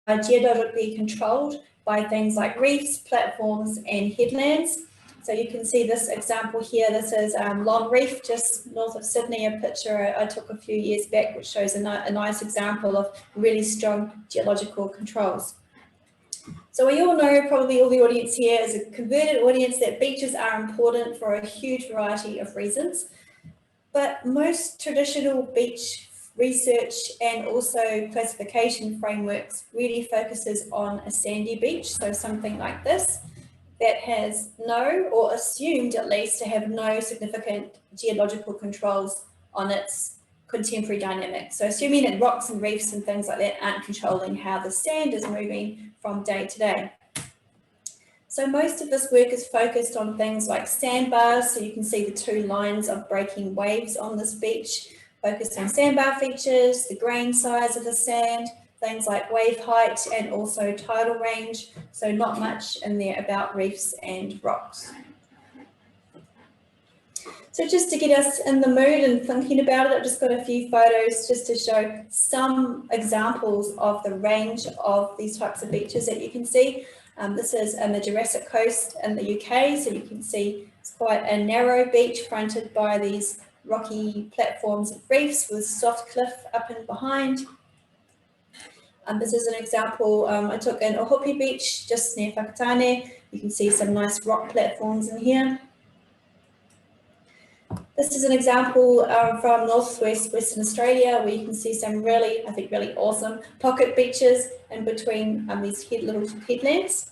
geologically controlled by things like reefs, platforms, and headlands. So you can see this example here. This is Long Reef, just north of Sydney, a picture I took a few years back, which shows a nice example of really strong geological controls. So we all know, probably all the audience here is a converted audience, that beaches are important for a huge variety of reasons. But most traditional beach research and also classification frameworks really focuses on a sandy beach, so something like this, that has no, or assumed at least to have no significant geological controls on its contemporary dynamics. So assuming that rocks and reefs and things like that aren't controlling how the sand is moving from day to day. So most of this work is focused on things like sandbars. So you can see the two lines of breaking waves on this beach, focused on sandbar features, the grain size of the sand, things like wave height, and also tidal range. So not much in there about reefs and rocks. So just to get us in the mood and thinking about it, I've just got a few photos just to show some examples of the range of these types of beaches that you can see. This is in the Jurassic Coast in the UK, so you can see it's quite a narrow beach fronted by these rocky platforms of reefs with soft cliff up and behind. This is an example I took in Ohope Beach, just near Whakatane. You can see some nice rock platforms in here. This is an example from northwest Western Australia, where you can see some really, I think, really awesome pocket beaches in between these little headlands.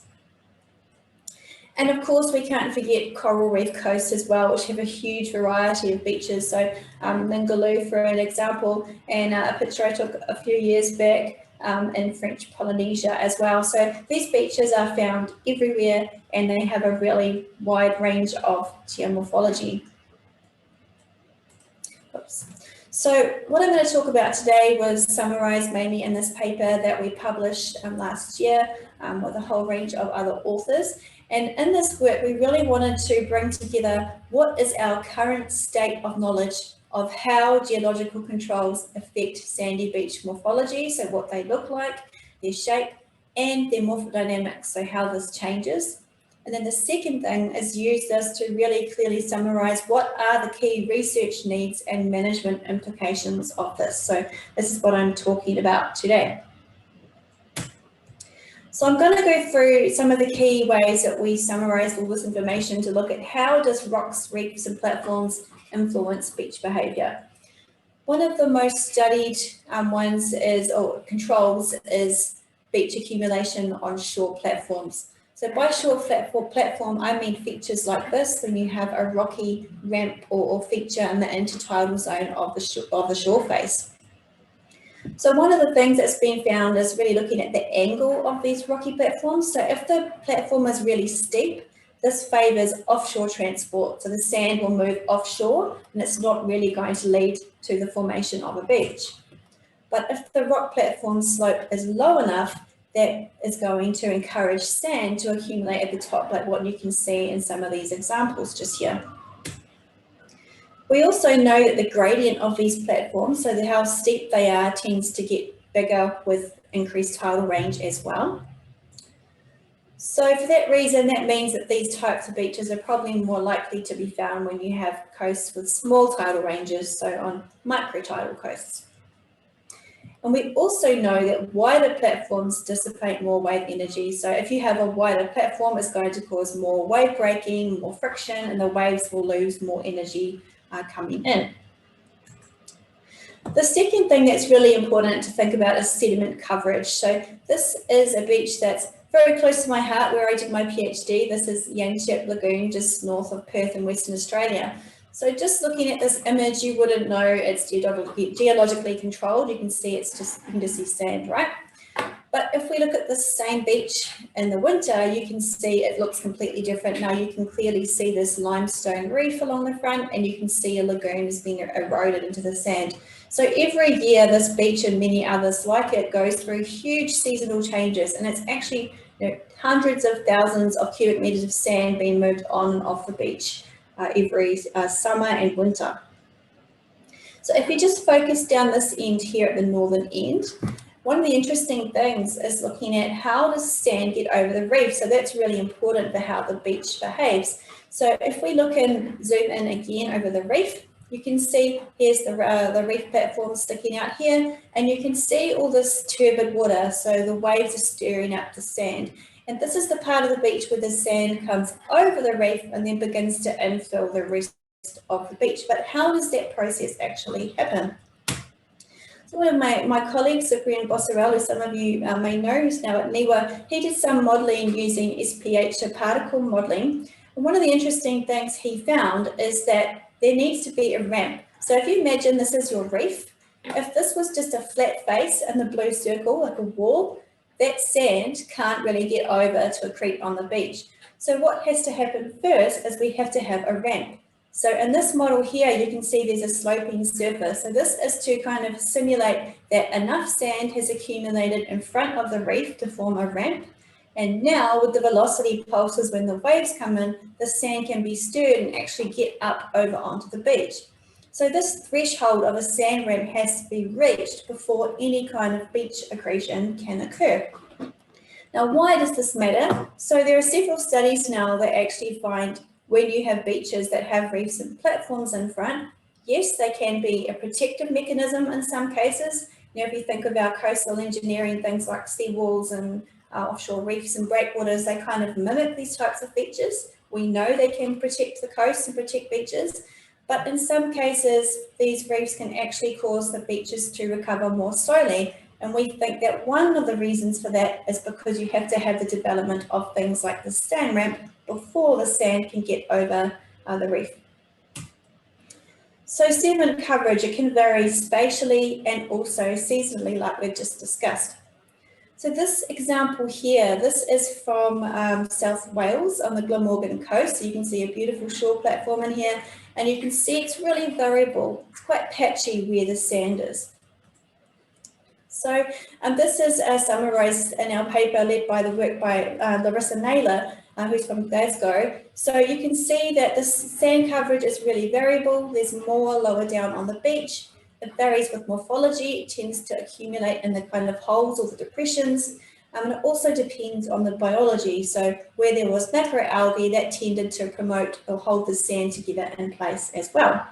And of course, we can't forget coral reef coasts as well, which have a huge variety of beaches. So Ningaloo, for an example, and a picture I took a few years back in French Polynesia as well. So these beaches are found everywhere, and they have a really wide range of geomorphology. Oops. So what I'm going to talk about today was summarised mainly in this paper that we published last year with a whole range of other authors. And in this work, we really wanted to bring together what is our current state of knowledge of how geological controls affect sandy beach morphology, so what they look like, their shape, and their morphodynamics, so how this changes. And then the second thing is use this to really clearly summarise what are the key research needs and management implications of this. So this is what I'm talking about today. So I'm going to go through some of the key ways that we summarise all this information to look at how does rocks, reefs and platforms influence beach behaviour. One of the most studied ones is, or controls, is beach accumulation on shore platforms. So by shore platform, I mean features like this, when you have a rocky ramp or feature in the intertidal zone of the shore face. So one of the things that's been found is really looking at the angle of these rocky platforms. So if the platform is really steep, this favours offshore transport. So the sand will move offshore, and it's not really going to lead to the formation of a beach. But if the rock platform slope is low enough, that is going to encourage sand to accumulate at the top, like what you can see in some of these examples just here. We also know that the gradient of these platforms, so how steep they are, tends to get bigger with increased tidal range as well. So for that reason, that means that these types of beaches are probably more likely to be found when you have coasts with small tidal ranges, so on microtidal coasts. And we also know that wider platforms dissipate more wave energy. So if you have a wider platform, it's going to cause more wave breaking, more friction, and the waves will lose more energy coming in. The second thing that's really important to think about is sediment coverage. So this is a beach that's very close to my heart, where I did my PhD. This is Yanchep Lagoon, just north of Perth in Western Australia. So just looking at this image, you wouldn't know it's geologically controlled. You can see you can just see sand, right? But if we look at the same beach in the winter, you can see it looks completely different. Now you can clearly see this limestone reef along the front, and you can see a lagoon is being eroded into the sand. So every year, this beach and many others like it goes through huge seasonal changes, and it's actually hundreds of thousands of cubic meters of sand being moved on and off the beach every summer and winter. So if you just focus down this end here at the northern end, One of the interesting things is looking at how does sand get over the reef. So that's really important for how the beach behaves. So if we look and zoom in again over the reef, you can see here's the reef platform sticking out here, and you can see all this turbid water. So the waves are stirring up the sand. And this is the part of the beach where the sand comes over the reef and then begins to infill the rest of the beach. But how does that process actually happen? So one of my colleagues, Cyprian Bossarello, some of you may know, who's now at NIWA, he did some modelling using SPH, so particle modelling. And one of the interesting things he found is that there needs to be a ramp. So if you imagine this is your reef, if this was just a flat face and the blue circle, like a wall, that sand can't really get over to accrete on the beach. So what has to happen first is we have to have a ramp. So in this model here, you can see there's a sloping surface. So this is to kind of simulate that enough sand has accumulated in front of the reef to form a ramp. And now with the velocity pulses, when the waves come in, the sand can be stirred and actually get up over onto the beach. So this threshold of a sand ramp has to be reached before any kind of beach accretion can occur. Now, why does this matter? So there are several studies now that actually find when you have beaches that have reefs and platforms in front, yes, they can be a protective mechanism in some cases. You know, if you think of our coastal engineering, things like seawalls and offshore reefs and breakwaters, they kind of mimic these types of features. We know they can protect the coast and protect beaches, but in some cases, these reefs can actually cause the beaches to recover more slowly. And we think that one of the reasons for that is because you have to have the development of things like the sand ramp before the sand can get over the reef. So sediment coverage, it can vary spatially and also seasonally, like we've just discussed. So this example here, this is from South Wales on the Glamorgan coast. So you can see a beautiful shore platform in here, and you can see it's really variable. It's quite patchy where the sand is. So this is summarised in our paper led by the work by Larissa Naylor, who's from Glasgow. So you can see that the sand coverage is really variable. There's more lower down on the beach. It varies with morphology. It tends to accumulate in the kind of holes or the depressions. And it also depends on the biology. So where there was macroalgae, that tended to promote or hold the sand together in place as well.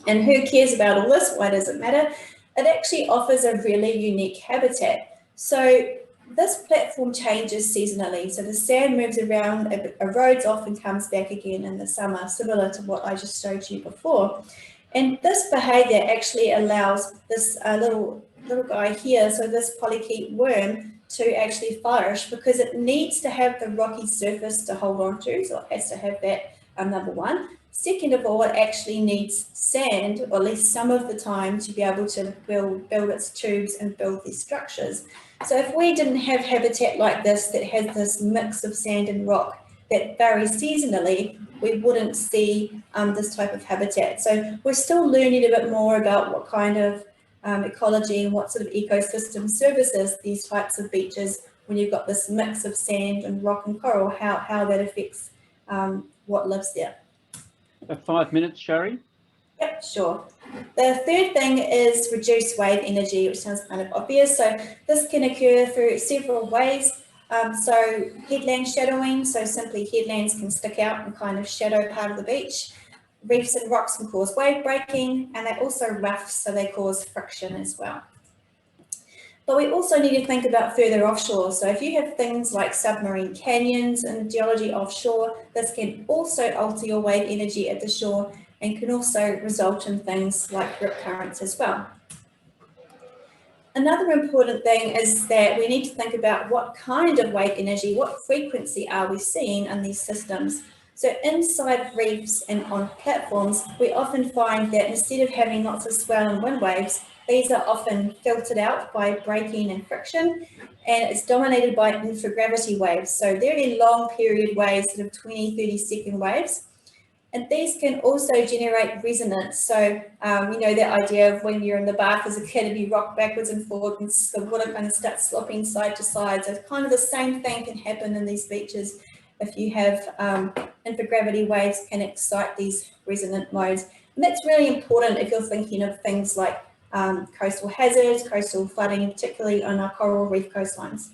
And who cares about all this? Why does it matter? It actually offers a really unique habitat. So this platform changes seasonally. So the sand moves around, it erodes off and comes back again in the summer, similar to what I just showed you before. And this behaviour actually allows this little guy here, so this polychaete worm, to actually flourish because it needs to have the rocky surface to hold on to, so it has to have that, number one. Second of all, it actually needs sand, or at least some of the time, to be able to build its tubes and build these structures. So if we didn't have habitat like this that has this mix of sand and rock that varies seasonally, we wouldn't see this type of habitat. So we're still learning a bit more about what kind of ecology and what sort of ecosystem services these types of beaches, when you've got this mix of sand and rock and coral, how that affects what lives there. 5 minutes, Shari. Yep, sure. The third thing is reduced wave energy, which sounds kind of obvious. So this can occur through several ways. So headland shadowing, so simply headlands can stick out and kind of shadow part of the beach. Reefs and rocks can cause wave breaking, and they're also rough, so they cause friction as well. But we also need to think about further offshore. So if you have things like submarine canyons and geology offshore, this can also alter your wave energy at the shore and can also result in things like rip currents as well. Another important thing is that we need to think about what kind of wave energy, what frequency are we seeing in these systems. So inside reefs and on platforms, we often find that instead of having lots of swell and wind waves, these are often filtered out by breaking and friction, and it's dominated by infragravity waves. So very long period waves, sort of 20, 30-second waves. And these can also generate resonance. So, you know, that idea of when you're in the bath as a kid and you rock backwards and forwards and the water kind of starts slopping side to side. So kind of the same thing can happen in these beaches if you have infragravity waves can excite these resonant modes. And that's really important if you're thinking of things like coastal hazards, coastal flooding, particularly on our coral reef coastlines.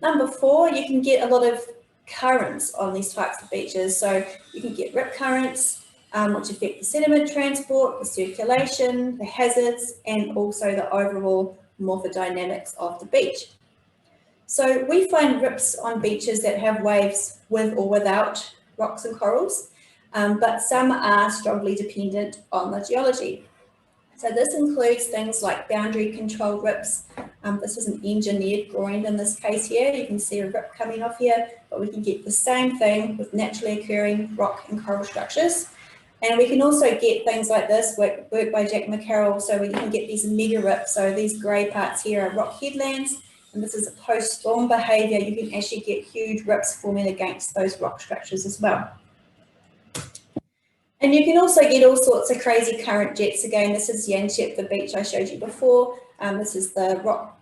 Number 4, you can get a lot of currents on these types of beaches. So you can get rip currents, which affect the sediment transport, the circulation, the hazards, and also the overall morphodynamics of the beach. So we find rips on beaches that have waves with or without rocks and corals, but some are strongly dependent on the geology. So this includes things like boundary control rips. This is an engineered groin in this case here. You can see a rip coming off here, but we can get the same thing with naturally occurring rock and coral structures. And we can also get things like this, work by Jack McCarroll, so we can get these mega rips. So these grey parts here are rock headlands, and this is a post-storm behaviour. You can actually get huge rips forming against those rock structures as well. And you can also get all sorts of crazy current jets. Again, this is Yanchep, the beach I showed you before. This is the rock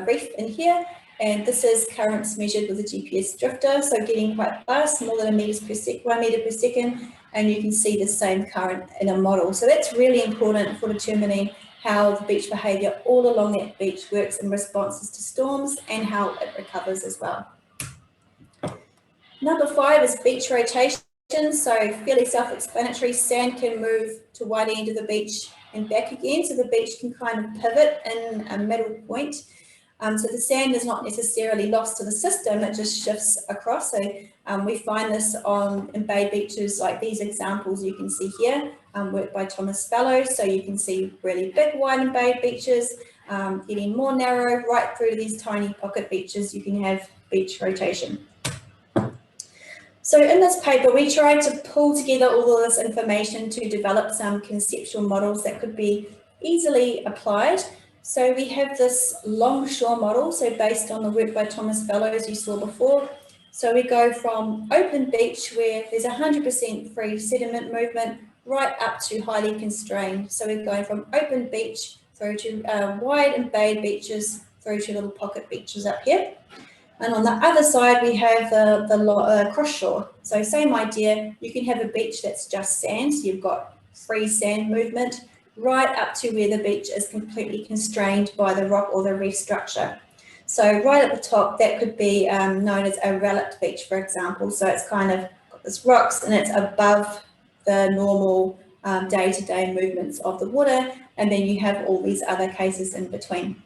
reef in here, and this is currents measured with a GPS drifter, so getting quite fast, more than 1 metre per second, and you can see the same current in a model. So that's really important for determining how the beach behaviour all along that beach works in responses to storms and how it recovers as well. Number 5 is beach rotation. So fairly self-explanatory, sand can move to one end of the beach and back again, so the beach can kind of pivot in a middle point. So the sand is not necessarily lost to the system, it just shifts across. So we find this on embayed beaches like these examples you can see here, work by Thomas Fellows. So you can see really big wide embayed beaches, getting more narrow right through to these tiny pocket beaches. You can have beach rotation. So in this paper, we tried to pull together all of this information to develop some conceptual models that could be easily applied. So we have this longshore model, so based on the work by Thomas Fellows you saw before. So we go from open beach where there's 100% free sediment movement right up to highly constrained. So we're going from open beach through to wide embayed beaches through to little pocket beaches up here. And on the other side, we have the cross shore. So same idea, you can have a beach that's just sand, so you've got free sand movement right up to where the beach is completely constrained by the rock or the reef structure. So right at the top, that could be known as a relict beach, for example. So it's kind of got this rocks and it's above the normal day-to-day movements of the water, and then you have all these other cases in between.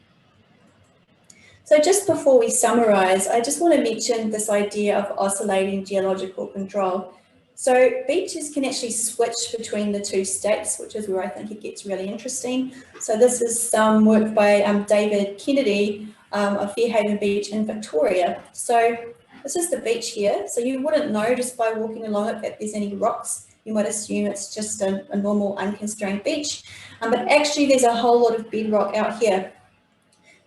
So just before we summarise, I just want to mention this idea of oscillating geological control. So beaches can actually switch between the two states, which is where I think it gets really interesting. So this is some work by David Kennedy of Fairhaven Beach in Victoria. So this is the beach here. So you wouldn't know just by walking along it that there's any rocks. You might assume it's just a normal unconstrained beach, but actually there's a whole lot of bedrock out here.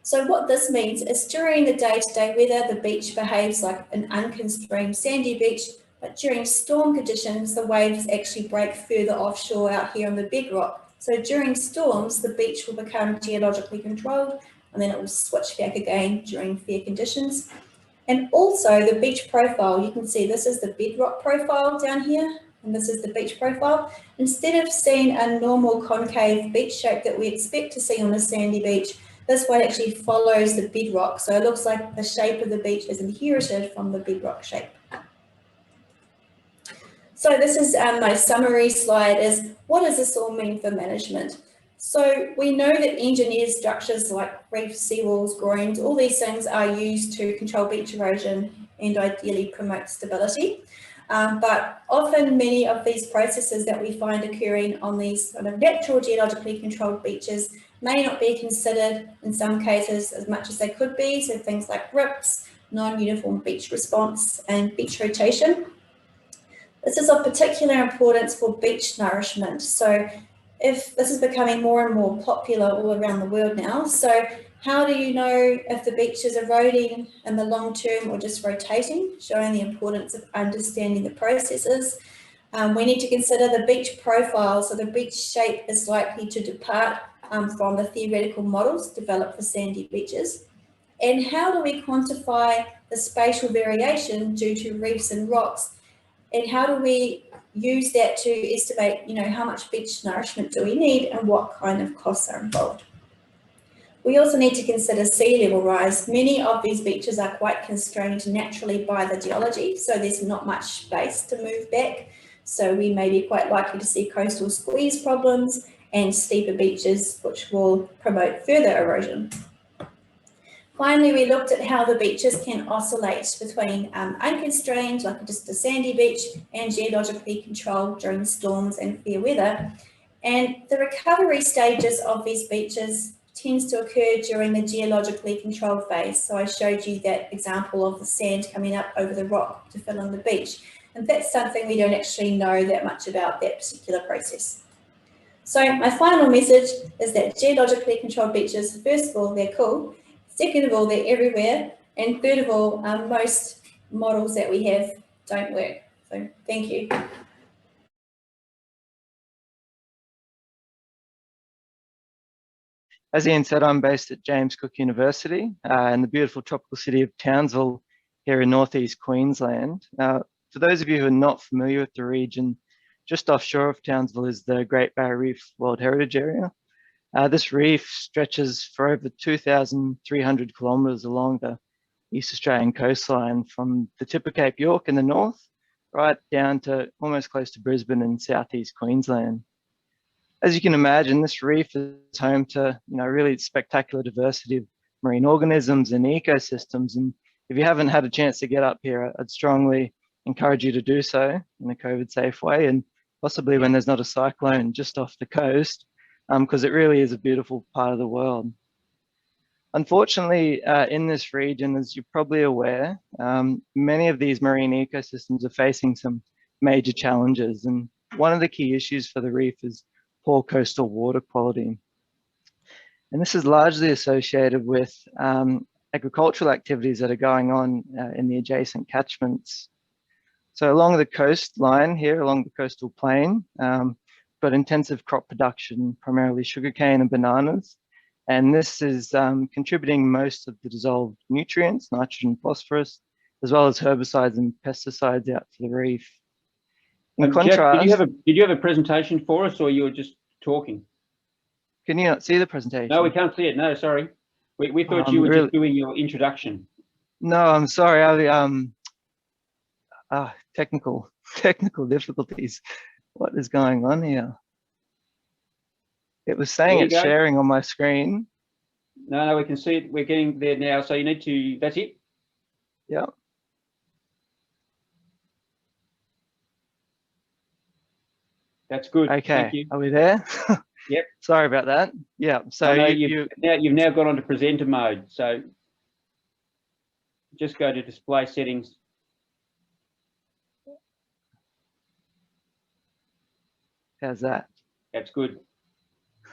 So what this means is during the day-to-day weather, the beach behaves like an unconstrained sandy beach, but during storm conditions, the waves actually break further offshore out here on the bedrock. So during storms, the beach will become geologically controlled, and then it will switch back again during fair conditions. And also the beach profile, you can see this is the bedrock profile down here, and this is the beach profile. Instead of seeing a normal concave beach shape that we expect to see on a sandy beach, this one actually follows the bedrock, so it looks like the shape of the beach is inherited from the bedrock shape. So this is my summary slide, is what does this all mean for management? So we know that engineered structures like reefs, seawalls, groins, all these things are used to control beach erosion and ideally promote stability. But often many of these processes that we find occurring on these sort of natural geologically controlled beaches may not be considered in some cases as much as they could be. So things like rips, non-uniform beach response, and beach rotation. This is of particular importance for beach nourishment. So if this is becoming more and more popular all around the world now, so how do you know if the beach is eroding in the long term or just rotating, showing the importance of understanding the processes? We need to consider the beach profile, so the beach shape is likely to depart from the theoretical models developed for sandy beaches. And how do we quantify the spatial variation due to reefs and rocks? And how do we use that to estimate, how much beach nourishment do we need and what kind of costs are involved? We also need to consider sea level rise. Many of these beaches are quite constrained naturally by the geology, so there's not much space to move back. So we may be quite likely to see coastal squeeze problems and steeper beaches, which will promote further erosion. Finally, we looked at how the beaches can oscillate between unconstrained, like just a sandy beach, and geologically controlled during storms and fair weather. And the recovery stages of these beaches tends to occur during the geologically controlled phase. So I showed you that example of the sand coming up over the rock to fill in the beach. And that's something we don't actually know that much about, that particular process. So my final message is that geologically controlled beaches, first of all, they're cool. Second of all, they're everywhere. And third of all, most models that we have don't work. So thank you. As Ian said, I'm based at James Cook University in the beautiful tropical city of Townsville here in northeast Queensland. For those of you who are not familiar with the region, just offshore of Townsville is the Great Barrier Reef World Heritage Area. This reef stretches for over 2,300 kilometres along the East Australian coastline from the tip of Cape York in the north, right down to almost close to Brisbane in southeast Queensland. As you can imagine, this reef is home to really spectacular diversity of marine organisms and ecosystems. And if you haven't had a chance to get up here, I'd strongly encourage you to do so in a COVID-safe way, and possibly when there's not a cyclone just off the coast, because it really is a beautiful part of the world. Unfortunately, in this region, as you're probably aware, many of these marine ecosystems are facing some major challenges. And one of the key issues for the reef is poor coastal water quality. And this is largely associated with agricultural activities that are going on in the adjacent catchments. So along the coastline here, along the coastal plain, got intensive crop production, primarily sugarcane and bananas. And this is contributing most of the dissolved nutrients, nitrogen, phosphorus, as well as herbicides and pesticides out to the reef. In contrast, Jeff, did you have a presentation for us, or you were just talking? Can you not see the presentation? No, we can't see it. No, sorry. We thought you were just doing your introduction. No, I'm sorry. Technical difficulties. What is going on here? It was saying it's sharing on my screen. No, we can see it. We're getting there now. So you need to, that's it? Yeah. That's good. Okay. Thank you. Are we there? Yep. Sorry about that. Yeah. So you've now got onto presenter mode. So just go to display settings. How's that? That's good.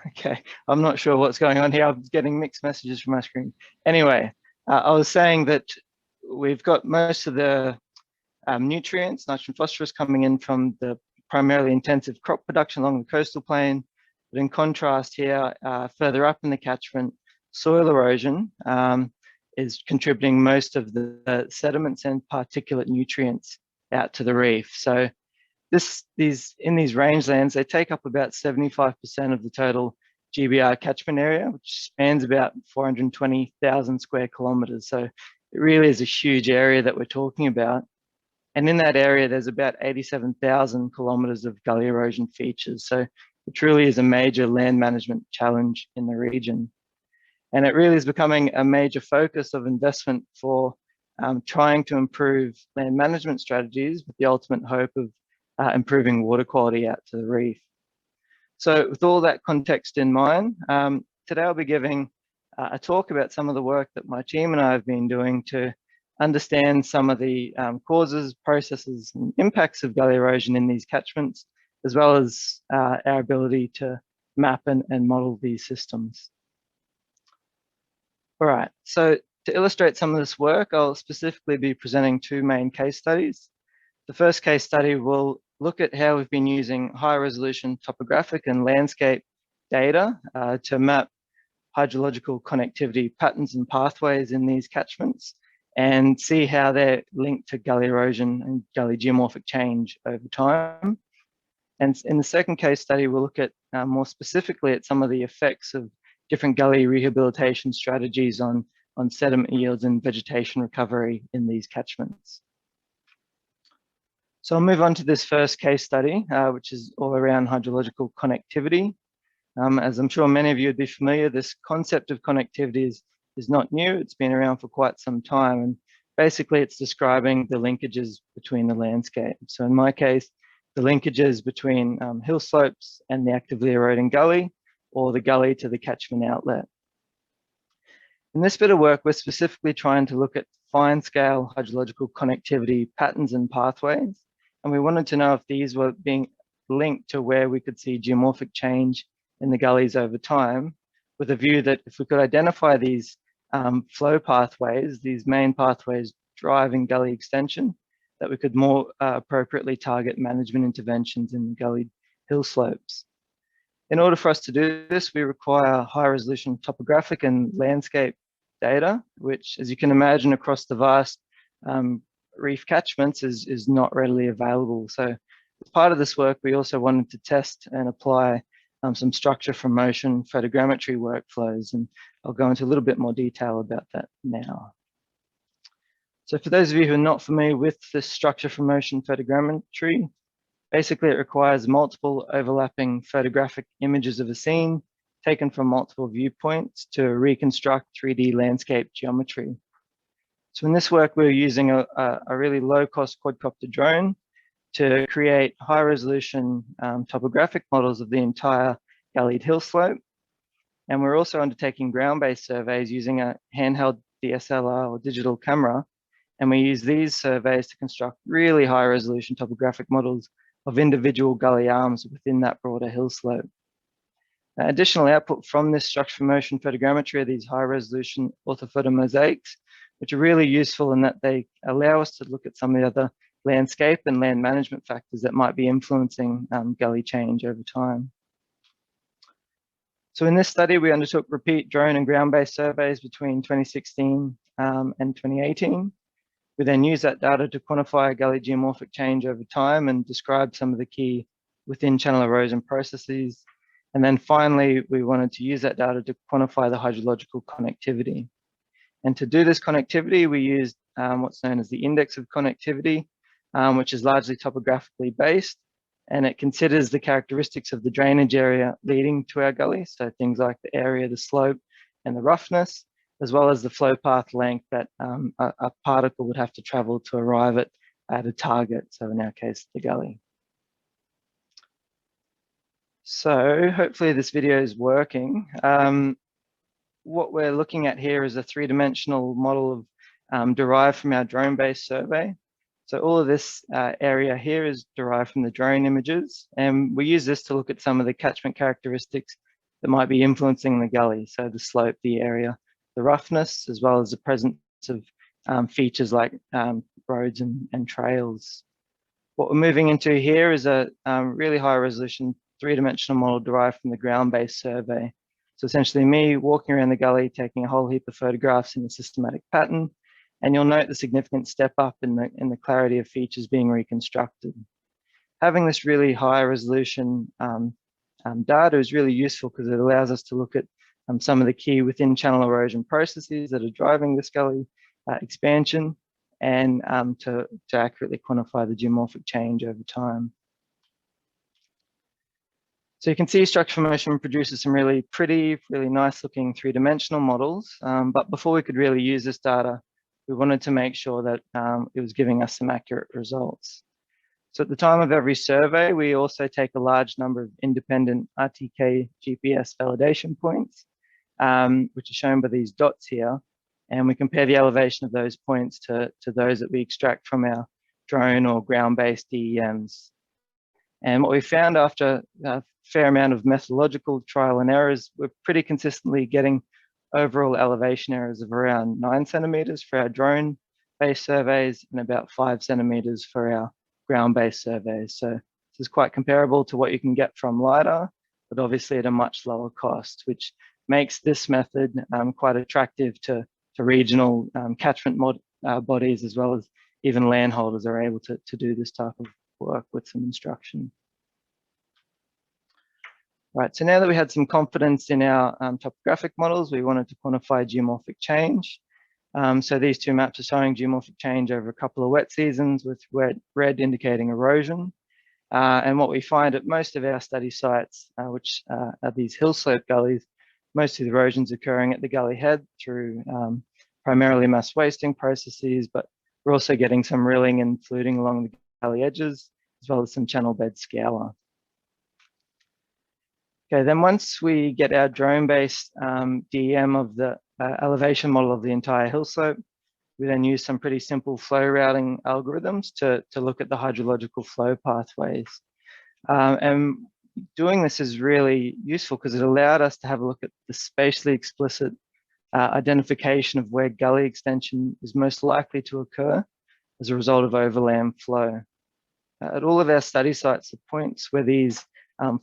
Okay. I'm not sure what's going on here. I'm getting mixed messages from my screen. Anyway, I was saying that we've got most of the nutrients, nitrogen, phosphorus, coming in from the primarily intensive crop production along the coastal plain. But in contrast here, further up in the catchment, soil erosion is contributing most of the sediments and particulate nutrients out to the reef. So in these rangelands, they take up about 75% of the total GBR catchment area, which spans about 420,000 square kilometres. So it really is a huge area that we're talking about. And in that area, there's about 87,000 kilometres of gully erosion features. So it truly is a major land management challenge in the region. And it really is becoming a major focus of investment for trying to improve land management strategies with the ultimate hope of improving water quality out to the reef. So with all that context in mind, today I'll be giving a talk about some of the work that my team and I have been doing to understand some of the causes, processes, and impacts of gully erosion in these catchments, as well as our ability to map and model these systems. All right, so to illustrate some of this work, I'll specifically be presenting two main case studies. The first case study will look at how we've been using high resolution topographic and landscape data to map hydrological connectivity patterns and pathways in these catchments, and see how they're linked to gully erosion and gully geomorphic change over time. And in the second case study, we'll look at more specifically at some of the effects of different gully rehabilitation strategies on sediment yields and vegetation recovery in these catchments. So I'll move on to this first case study, which is all around hydrological connectivity. As I'm sure many of you would be familiar, this concept of connectivity is not new. It's been around for quite some time. And basically, it's describing the linkages between the landscape. So in my case, the linkages between hill slopes and the actively eroding gully, or the gully to the catchment outlet. In this bit of work, we're specifically trying to look at fine-scale hydrological connectivity patterns and pathways. And we wanted to know if these were being linked to where we could see geomorphic change in the gullies over time, with a view that if we could identify these flow pathways, these main pathways driving gully extension, that we could more appropriately target management interventions in the gully hill slopes. In order for us to do this, we require high-resolution topographic and landscape data, which, as you can imagine, across the vast reef catchments is not readily available. So as part of this work, we also wanted to test and apply some structure from motion photogrammetry workflows, and I'll go into a little bit more detail about that now. So for those of you who are not familiar with this structure from motion photogrammetry, basically it requires multiple overlapping photographic images of a scene taken from multiple viewpoints to reconstruct 3D landscape geometry. So in this work, we're using a really low-cost quadcopter drone to create high-resolution topographic models of the entire gullied hill slope. And we're also undertaking ground-based surveys using a handheld DSLR or digital camera. And we use these surveys to construct really high-resolution topographic models of individual gully arms within that broader hill slope. Additional output from this structure from motion photogrammetry are these high-resolution orthophoto mosaics, which are really useful in that they allow us to look at some of the other landscape and land management factors that might be influencing gully change over time. So in this study, we undertook repeat drone and ground-based surveys between 2016 and 2018. We then used that data to quantify gully geomorphic change over time and describe some of the key within channel erosion processes. And then finally, we wanted to use that data to quantify the hydrological connectivity. And to do this connectivity, we used what's known as the index of connectivity, which is largely topographically based, and it considers the characteristics of the drainage area leading to our gully, so things like the area, the slope, and the roughness, as well as the flow path length that a particle would have to travel to arrive at a target, so in our case, the gully. So hopefully this video is working. What we're looking at here is a three-dimensional model of derived from our drone-based survey. So all of this area here is derived from the drone images, and we use this to look at some of the catchment characteristics that might be influencing the gully. So the slope, the area, the roughness, as well as the presence of features like roads and trails. What we're moving into here is a really high-resolution three-dimensional model derived from the ground-based survey. So essentially me walking around the gully, taking a whole heap of photographs in a systematic pattern, and you'll note the significant step up in the clarity of features being reconstructed. Having this really high resolution data is really useful because it allows us to look at some of the key within channel erosion processes that are driving this gully expansion, and to accurately quantify the geomorphic change over time. So you can see structure from motion produces some really pretty, really nice looking three-dimensional models. But before we could really use this data, we wanted to make sure that it was giving us some accurate results. So at the time of every survey, we also take a large number of independent RTK GPS validation points, which are shown by these dots here. And we compare the elevation of those points to those that we extract from our drone or ground-based DEMs. And what we found after a fair amount of methodological trial and errors, we're pretty consistently getting overall elevation errors of around 9 centimeters for our drone-based surveys and about 5 centimeters for our ground-based surveys. So this is quite comparable to what you can get from LiDAR, but obviously at a much lower cost, which makes this method quite attractive to regional catchment bodies, as well as even landholders, are able to do this type of work with some instruction. Right, so now that we had some confidence in our topographic models, we wanted to quantify geomorphic change. So these two maps are showing geomorphic change over a couple of wet seasons, with red indicating erosion. And what we find at most of our study sites, which are these hill slope gullies, most of the erosion's occurring at the gully head through primarily mass wasting processes, but we're also getting some rilling and fluting along the gully edges, as well as some channel bed scour. Okay, then once we get our drone-based DEM of the elevation model of the entire hill slope, we then use some pretty simple flow routing algorithms to look at the hydrological flow pathways. And doing this is really useful because it allowed us to have a look at the spatially explicit identification of where gully extension is most likely to occur as a result of overland flow. At all of our study sites, the points where these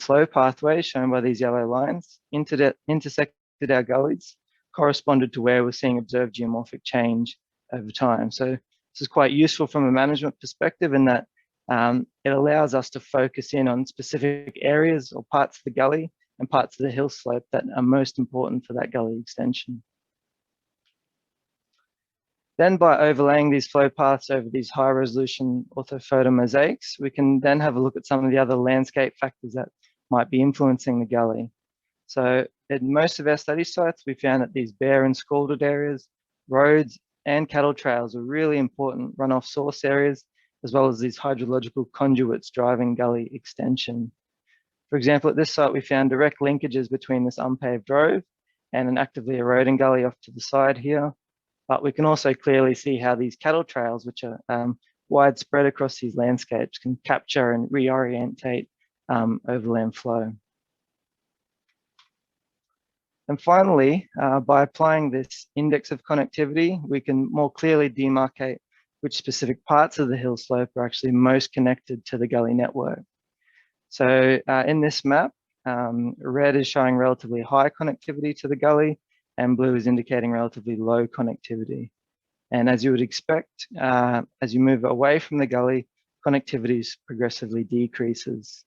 flow pathways, shown by these yellow lines, intersected our gullies, corresponded to where we're seeing observed geomorphic change over time. So this is quite useful from a management perspective in that it allows us to focus in on specific areas or parts of the gully and parts of the hill slope that are most important for that gully extension. Then by overlaying these flow paths over these high resolution orthophoto mosaics, we can then have a look at some of the other landscape factors that might be influencing the gully. So in most of our study sites, we found that these bare and scalded areas, roads and cattle trails are really important runoff source areas, as well as these hydrological conduits driving gully extension. For example, at this site, we found direct linkages between this unpaved road and an actively eroding gully off to the side here. But we can also clearly see how these cattle trails, which are widespread across these landscapes, can capture and reorientate overland flow. And finally, by applying this index of connectivity, we can more clearly demarcate which specific parts of the hill slope are actually most connected to the gully network. So in this map, red is showing relatively high connectivity to the gully, and blue is indicating relatively low connectivity. And as you would expect, as you move away from the gully, connectivity progressively decreases.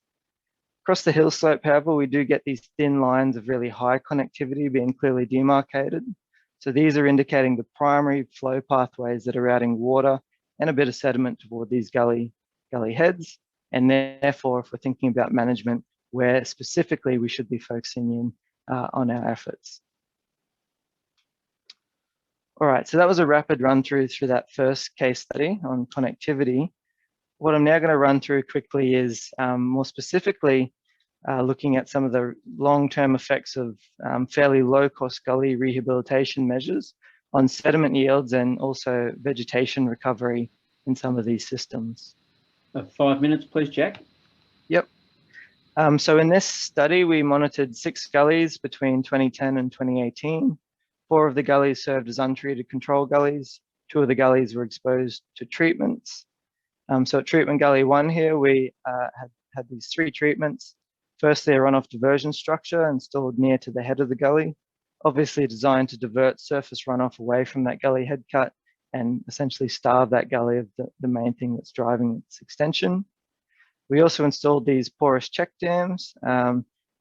Across the hill slope, however, we do get these thin lines of really high connectivity being clearly demarcated. So these are indicating the primary flow pathways that are routing water and a bit of sediment toward these gully heads. And therefore, if we're thinking about management, where specifically we should be focusing in on our efforts. All right, so that was a rapid run through that first case study on connectivity. What I'm now going to run through quickly is more specifically looking at some of the long-term effects of fairly low-cost gully rehabilitation measures on sediment yields and also vegetation recovery in some of these systems. 5 minutes, please, Jack. Yep. So in this study, we monitored 6 gullies between 2010 and 2018. 4 of the gullies served as untreated control gullies. 2 of the gullies were exposed to treatments. So at treatment gully 1 here, we had these 3 treatments. Firstly, a runoff diversion structure installed near to the head of the gully, obviously designed to divert surface runoff away from that gully head cut and essentially starve that gully of the main thing that's driving its extension. We also installed these porous check dams.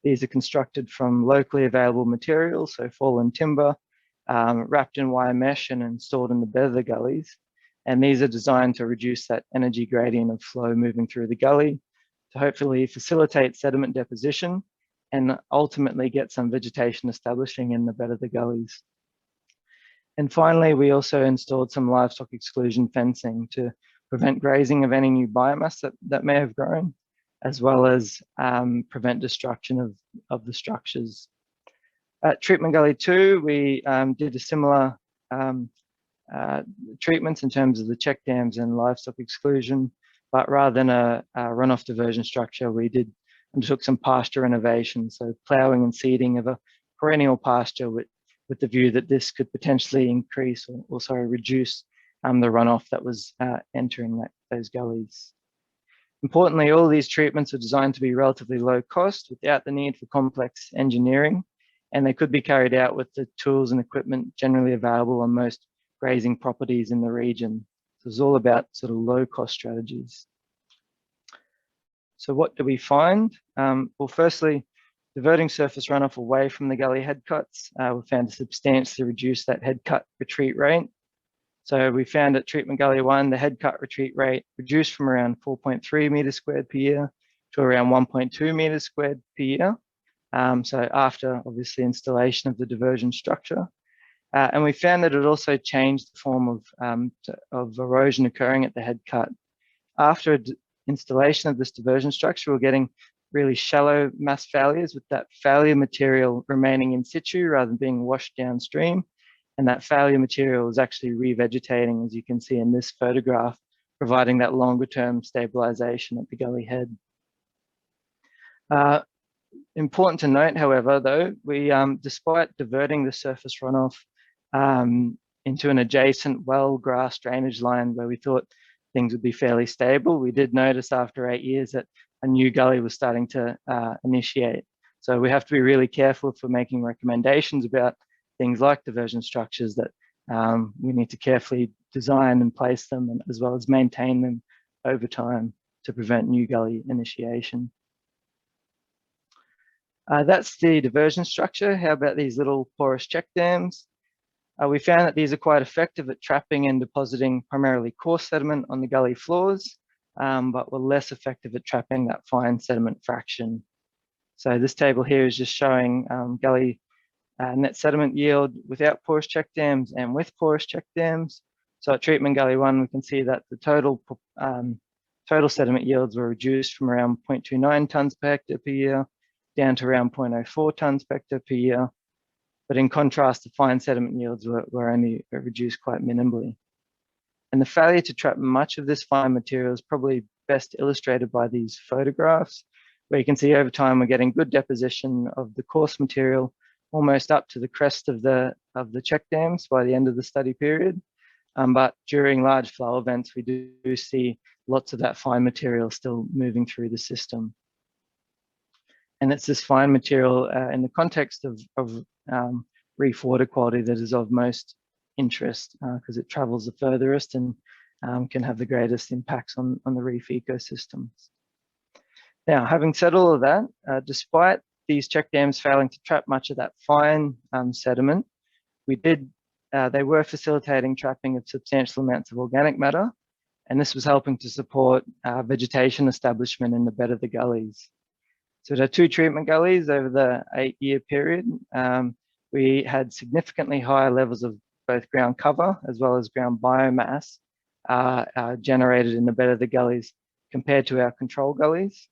These are constructed from locally available materials, so fallen timber, wrapped in wire mesh and installed in the bed of the gullies. And these are designed to reduce that energy gradient of flow moving through the gully to hopefully facilitate sediment deposition and ultimately get some vegetation establishing in the bed of the gullies. And finally, we also installed some livestock exclusion fencing to prevent grazing of any new biomass that may have grown, as well as prevent destruction of the structures. At treatment gully 2, we did a similar treatments in terms of the check dams and livestock exclusion, but rather than a runoff diversion structure, we undertook some pasture renovation, so ploughing and seeding of a perennial pasture with the view that this could potentially increase or reduce the runoff that was entering those gullies. Importantly, all of these treatments are designed to be relatively low cost without the need for complex engineering, and they could be carried out with the tools and equipment generally available on most grazing properties in the region. So it's all about sort of low cost strategies. So what do we find? Well, firstly, diverting surface runoff away from the gully head cuts, we found to substantially reduce that head cut retreat rate. So we found at Treatment Gully 1, the head cut retreat rate reduced from around 4.3 meters squared per year to around 1.2 meters squared per year. So after obviously installation of the diversion structure. And we found that it also changed the form of erosion occurring at the head cut. After installation of this diversion structure, we're getting really shallow mass failures with that failure material remaining in situ rather than being washed downstream. And that failure material is actually revegetating, as you can see in this photograph, providing that longer term stabilization at the gully head. Important to note, however, though, we, despite diverting the surface runoff into an adjacent well grass drainage line where we thought things would be fairly stable, we did notice after 8 years that a new gully was starting to initiate. So we have to be really careful if we're making recommendations about things like diversion structures, that we need to carefully design and place them, and as well as maintain them over time to prevent new gully initiation. That's the diversion structure. How about these little porous check dams? We found that these are quite effective at trapping and depositing primarily coarse sediment on the gully floors, but were less effective at trapping that fine sediment fraction. So this table here is just showing gully net sediment yield without porous check dams and with porous check dams. So at Treatment Gully 1, we can see that the total sediment yields were reduced from around 0.29 tonnes per hectare per year down to around 0.04 tonnes per hectare per year. But in contrast, the fine sediment yields were only reduced quite minimally. And the failure to trap much of this fine material is probably best illustrated by these photographs, where you can see over time we're getting good deposition of the coarse material almost up to the crest of the check dams by the end of the study period. But during large flow events, we do see lots of that fine material still moving through the system. And it's this fine material in the context of reef water quality that is of most interest, because it travels the furthest and can have the greatest impacts on the reef ecosystems. Now, having said all of that, despite these check dams failing to trap much of that fine sediment, they were facilitating trapping of substantial amounts of organic matter, and this was helping to support vegetation establishment in the bed of the gullies. So there are 2 treatment gullies over the 8-year period. We had significantly higher levels of both ground cover as well as ground biomass generated in the bed of the gullies compared to our control gullies.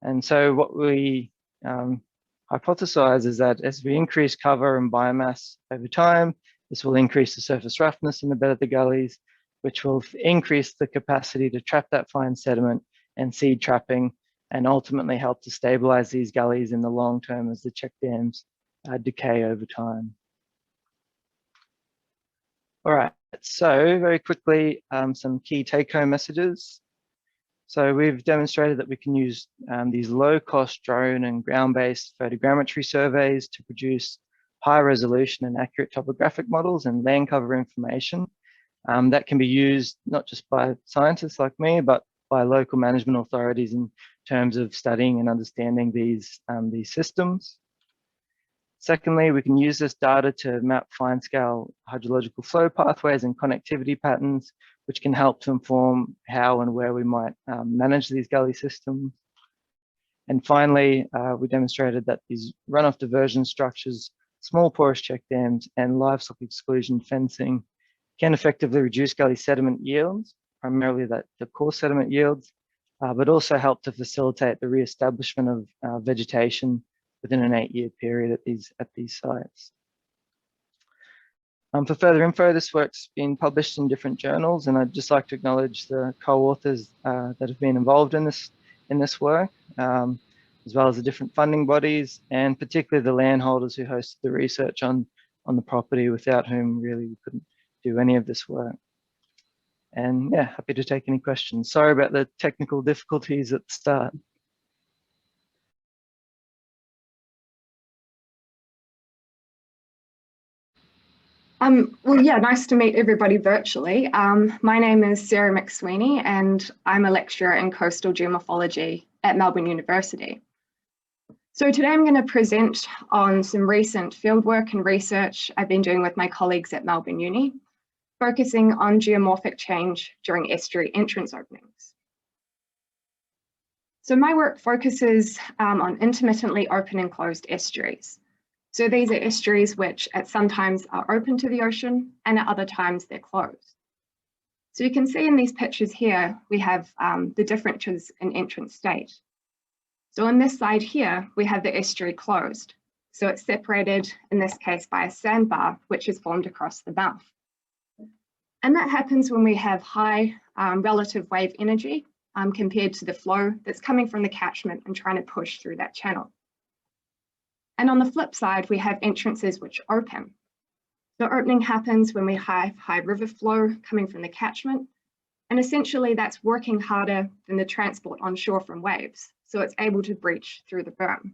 And so what we hypothesize is that as we increase cover and biomass over time, this will increase the surface roughness in the bed of the gullies, which will increase the capacity to trap that fine sediment and seed trapping, and ultimately help to stabilize these gullies in the long term as the check dams decay over time. All right, so very quickly, some key take-home messages. So we've demonstrated that we can use these low-cost drone and ground-based photogrammetry surveys to produce high-resolution and accurate topographic models and land cover information that can be used not just by scientists like me, but by local management authorities in terms of studying and understanding these systems. Secondly, we can use this data to map fine-scale hydrological flow pathways and connectivity patterns, which can help to inform how and where we might manage these gully systems. And finally, we demonstrated that these runoff diversion structures, small porous check dams, and livestock exclusion fencing can effectively reduce gully sediment yields, primarily the coarse sediment yields, but also help to facilitate the re-establishment of vegetation within an 8-year period at these sites. For further info, this work's been published in different journals, and I'd just like to acknowledge the co-authors that have been involved in this work, as well as the different funding bodies, and particularly the landholders who hosted the research on the property, without whom really we couldn't do any of this work. And yeah, happy to take any questions. Sorry about the technical difficulties at the start. Well, yeah, nice to meet everybody virtually. My name is Shari McSweeney, and I'm a lecturer in coastal geomorphology at Melbourne University. So today I'm going to present on some recent fieldwork and research I've been doing with my colleagues at Melbourne Uni, focusing on geomorphic change during estuary entrance openings. So my work focuses on intermittently open and closed estuaries. So these are estuaries which at some times are open to the ocean and at other times they're closed. So you can see in these pictures here, we have the differences in entrance state. So on this side here, we have the estuary closed. So it's separated in this case by a sandbar, which is formed across the mouth. And that happens when we have high relative wave energy compared to the flow that's coming from the catchment and trying to push through that channel. And on the flip side, we have entrances which open. The opening happens when we have high river flow coming from the catchment, and essentially that's working harder than the transport onshore from waves, so it's able to breach through the berm.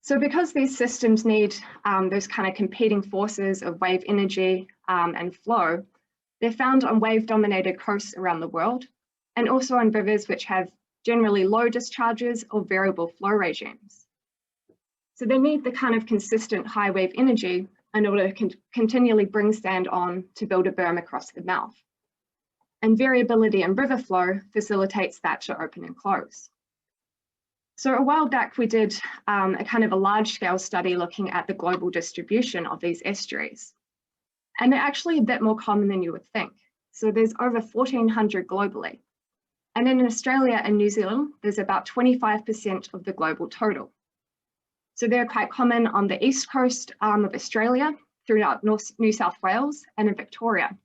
So because these systems need those kind of competing forces of wave energy and flow, they're found on wave-dominated coasts around the world, and also on rivers which have generally low discharges or variable flow regimes. So they need the kind of consistent high wave energy in order to continually bring sand on to build a berm across the mouth. And variability in river flow facilitates that to open and close. So a while back, we did a kind of a large scale study looking at the global distribution of these estuaries. And they're actually a bit more common than you would think. So there's over 1,400 globally. And in Australia and New Zealand, there's about 25% of the global total. So they're quite common on the east coast of Australia, throughout New South Wales and in Victoria.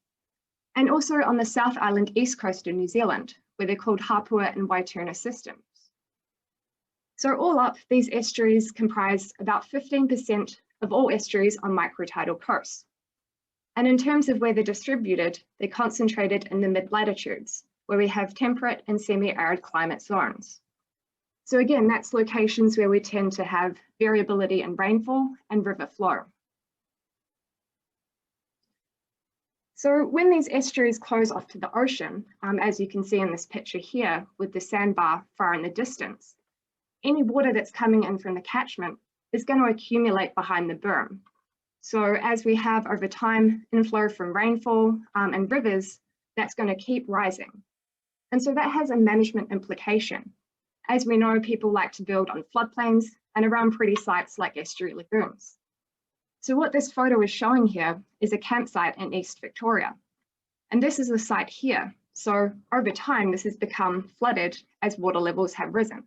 And also on the South Island east coast of New Zealand, where they're called Hapua and Waituna systems. So all up, these estuaries comprise about 15% of all estuaries on microtidal coasts. And in terms of where they're distributed, they're concentrated in the mid-latitudes, where we have temperate and semi-arid climate zones. So again, that's locations where we tend to have variability in rainfall and river flow. So when these estuaries close off to the ocean, as you can see in this picture here with the sandbar far in the distance, any water that's coming in from the catchment is going to accumulate behind the berm. So as we have over time inflow from rainfall and rivers, that's going to keep rising. And so that has a management implication. As we know, people like to build on floodplains and around pretty sites like estuary lagoons. So what this photo is showing here is a campsite in East Victoria. And this is the site here. So over time, this has become flooded as water levels have risen.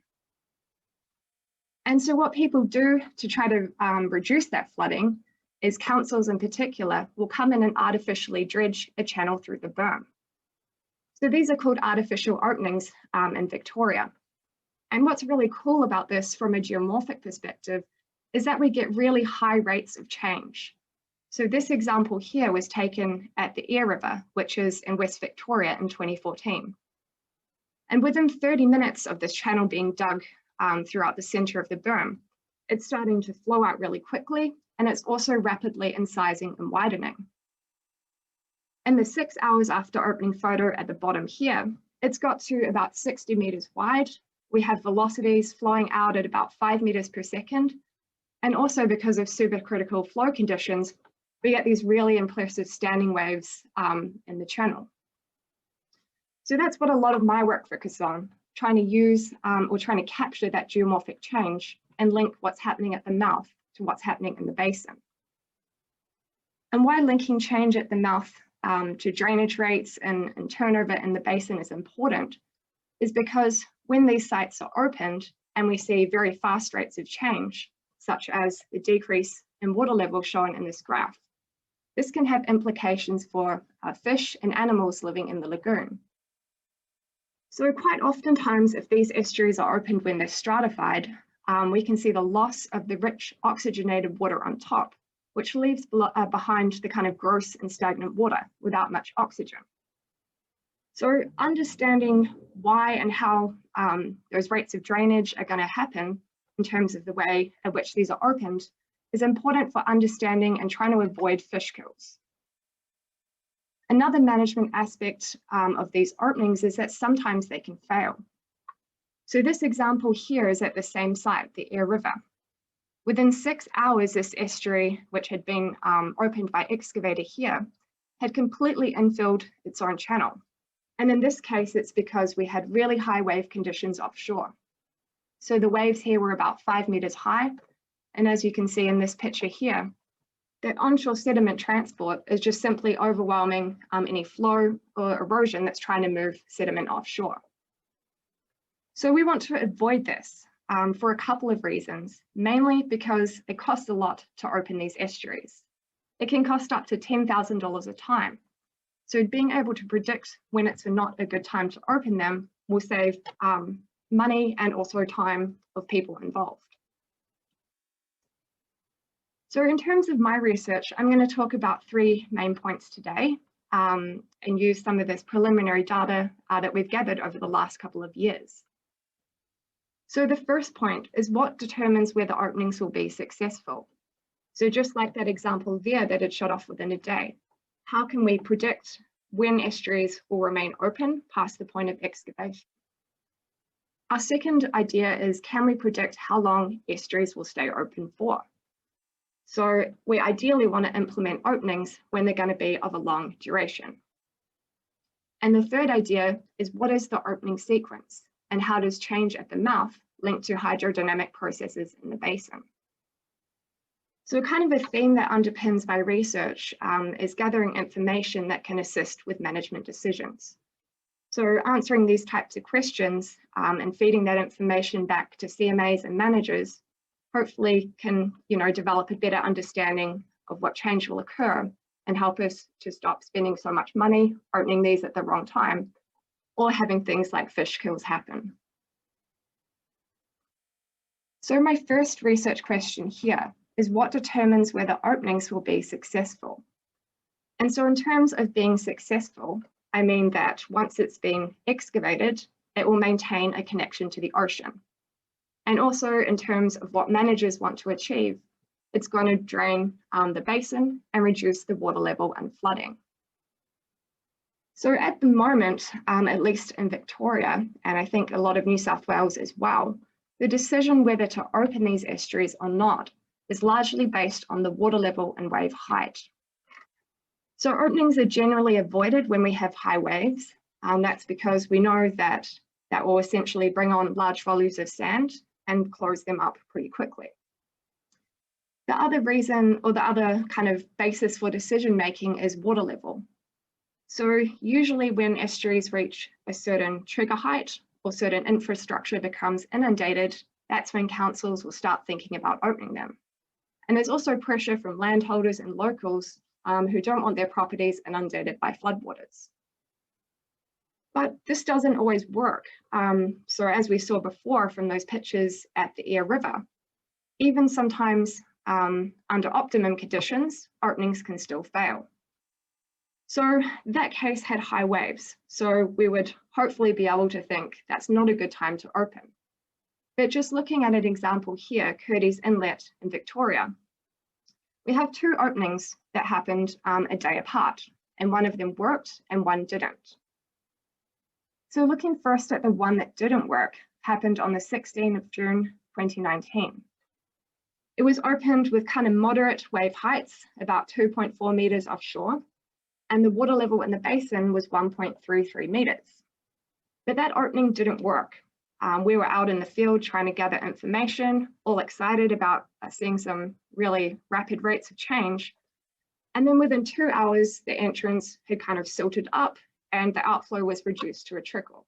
And so what people do to try to reduce that flooding is councils in particular will come in and artificially dredge a channel through the berm. So these are called artificial openings in Victoria. And what's really cool about this from a geomorphic perspective is that we get really high rates of change. So this example here was taken at the Eyre River, which is in West Victoria in 2014. And within 30 minutes of this channel being dug throughout the center of the berm, it's starting to flow out really quickly, and it's also rapidly incising and widening. In the 6 hours after opening photo at the bottom here, it's got to about 60 meters wide. We have velocities flowing out at about 5 meters per second. And also because of supercritical flow conditions, we get these really impressive standing waves in the channel. So that's what a lot of my work focuses on, trying to use or trying to capture that geomorphic change and link what's happening at the mouth to what's happening in the basin. And why linking change at the mouth to drainage rates and turnover in the basin is important is because when these sites are opened and we see very fast rates of change, such as the decrease in water level shown in this graph, this can have implications for fish and animals living in the lagoon. So quite oftentimes, if these estuaries are opened when they're stratified, we can see the loss of the rich oxygenated water on top, which leaves behind the kind of gross and stagnant water without much oxygen. So understanding why and how those rates of drainage are going to happen in terms of the way at which these are opened is important for understanding and trying to avoid fish kills. Another management aspect of these openings is that sometimes they can fail. So this example here is at the same site, the Eyre River. Within 6 hours, this estuary, which had been opened by excavator here, had completely infilled its own channel. And in this case, it's because we had really high wave conditions offshore. So the waves here were about 5 meters high. And as you can see in this picture here, that onshore sediment transport is just simply overwhelming any flow or erosion that's trying to move sediment offshore. So we want to avoid this for a couple of reasons, mainly because it costs a lot to open these estuaries. It can cost up to $10,000 a time. So being able to predict when it's not a good time to open them will save money and also time of people involved. So in terms of my research, I'm going to talk about 3 main points today and use some of this preliminary data that we've gathered over the last couple of years. So the first point is what determines whether openings will be successful. So just like that example there that had shut off within a day, how can we predict when estuaries will remain open past the point of excavation? Our second idea is, can we predict how long estuaries will stay open for? So we ideally want to implement openings when they're going to be of a long duration. And the third idea is, what is the opening sequence and how does change at the mouth link to hydrodynamic processes in the basin? So kind of a theme that underpins my research is gathering information that can assist with management decisions. So answering these types of questions and feeding that information back to CMAs and managers hopefully can, develop a better understanding of what change will occur and help us to stop spending so much money opening these at the wrong time or having things like fish kills happen. So my first research question here is, what determines whether openings will be successful? And so in terms of being successful, I mean that once it's been excavated, it will maintain a connection to the ocean. And also in terms of what managers want to achieve, it's going to drain the basin and reduce the water level and flooding. So at the moment, at least in Victoria, and I think a lot of New South Wales as well, the decision whether to open these estuaries or not is largely based on the water level and wave height. So openings are generally avoided when we have high waves. That's because we know that will essentially bring on large volumes of sand and close them up pretty quickly. The other reason, or the other kind of basis for decision making, is water level. So usually when estuaries reach a certain trigger height or certain infrastructure becomes inundated, that's when councils will start thinking about opening them. And there's also pressure from landholders and locals who don't want their properties inundated by floodwaters. But this doesn't always work. So as we saw before from those pictures at the Eyre River, even sometimes under optimum conditions, openings can still fail. So that case had high waves. So we would hopefully be able to think that's not a good time to open. But just looking at an example here, Curdy's Inlet in Victoria, we have 2 openings that happened a day apart, and one of them worked and one didn't. So looking first at the one that didn't work, happened on the 16th of June, 2019. It was opened with kind of moderate wave heights, about 2.4 meters offshore, and the water level in the basin was 1.33 meters. But that opening didn't work. We were out in the field trying to gather information, all excited about seeing some really rapid rates of change. And then within 2 hours, the entrance had kind of silted up and the outflow was reduced to a trickle.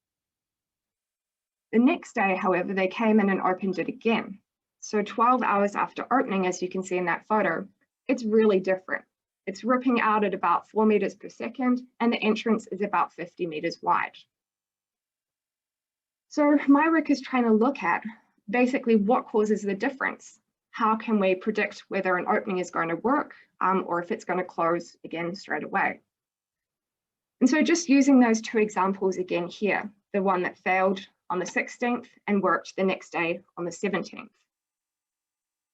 The next day, however, they came in and opened it again. So 12 hours after opening, as you can see in that photo, it's really different. It's ripping out at about 4 meters per second, and the entrance is about 50 meters wide. So my work is trying to look at basically what causes the difference. How can we predict whether an opening is going to work or if it's going to close again straight away? And so just using those 2 examples again here, the one that failed on the 16th and worked the next day on the 17th.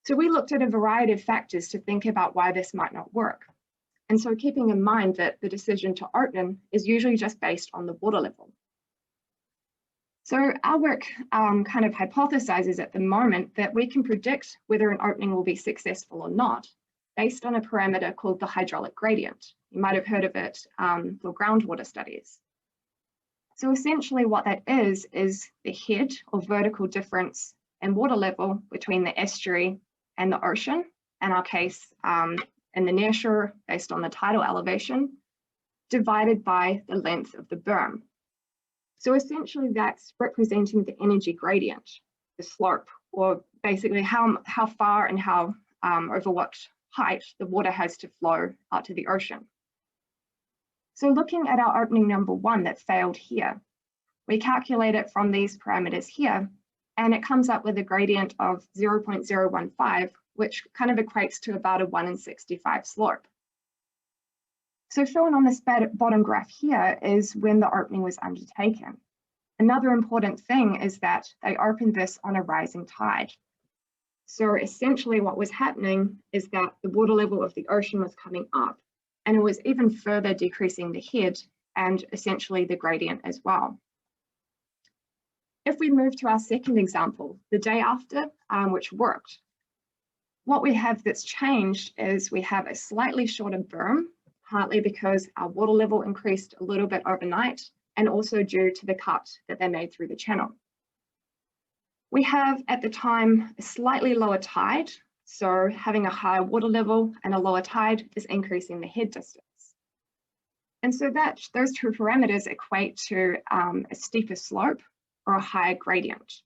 So we looked at a variety of factors to think about why this might not work. And so keeping in mind that the decision to open is usually just based on the water level. So our work kind of hypothesizes at the moment that we can predict whether an opening will be successful or not based on a parameter called the hydraulic gradient. You might have heard of it for groundwater studies. So essentially what that is the head or vertical difference in water level between the estuary and the ocean, in our case, in the nearshore based on the tidal elevation, divided by the length of the berm. So essentially that's representing the energy gradient, the slope, or basically how far and how over what height the water has to flow out to the ocean. So looking at our opening number 1 that failed here, we calculate it from these parameters here, and it comes up with a gradient of 0.015, which kind of equates to about a 1 in 65 slope. So shown on this bottom graph here is when the opening was undertaken. Another important thing is that they opened this on a rising tide. So essentially what was happening is that the water level of the ocean was coming up, and it was even further decreasing the head and essentially the gradient as well. If we move to our second example, the day after, which worked, what we have that's changed is we have a slightly shorter berm, partly because our water level increased a little bit overnight, and also due to the cut that they made through the channel. We have at the time a slightly lower tide, so having a higher water level and a lower tide is increasing the head distance. And so those two parameters equate to a steeper slope or a higher gradient.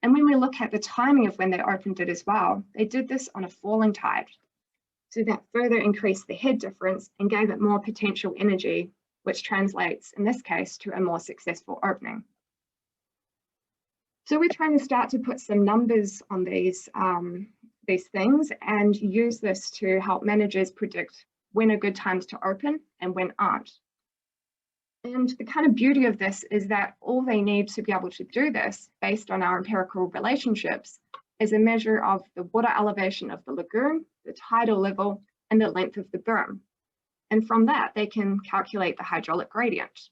And when we look at the timing of when they opened it as well, they did this on a falling tide. So that further increased the head difference and gave it more potential energy, which translates in this case to a more successful opening. So we're trying to start to put some numbers on these things and use this to help managers predict when are good times to open and when aren't. And the kind of beauty of this is that all they need to be able to do this based on our empirical relationships is a measure of the water elevation of the lagoon, the tidal level, and the length of the berm. And from that, they can calculate the hydraulic gradient.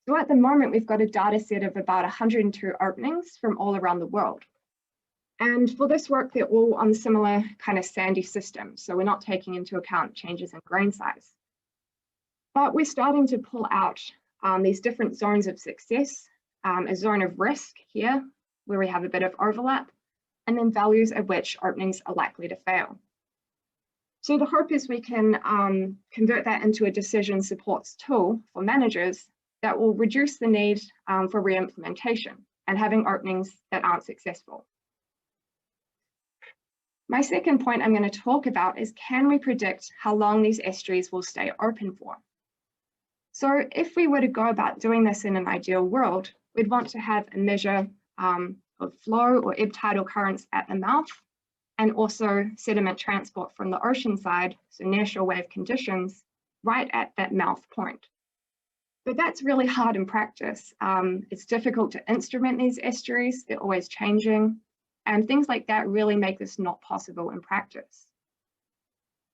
So at the moment, we've got a data set of about 102 openings from all around the world. And for this work, they're all on similar kind of sandy systems. So we're not taking into account changes in grain size. But we're starting to pull out these different zones of success, a zone of risk here, where we have a bit of overlap, and then values at which openings are likely to fail. So the hope is we can convert that into a decision supports tool for managers that will reduce the need for re-implementation and having openings that aren't successful. My second point I'm going to talk about is, can we predict how long these estuaries will stay open for? So if we were to go about doing this in an ideal world, we'd want to have a measure of flow or ebb tidal currents at the mouth, and also sediment transport from the ocean side, so nearshore wave conditions, right at that mouth point. But that's really hard in practice. It's difficult to instrument these estuaries, they're always changing, and things like that really make this not possible in practice.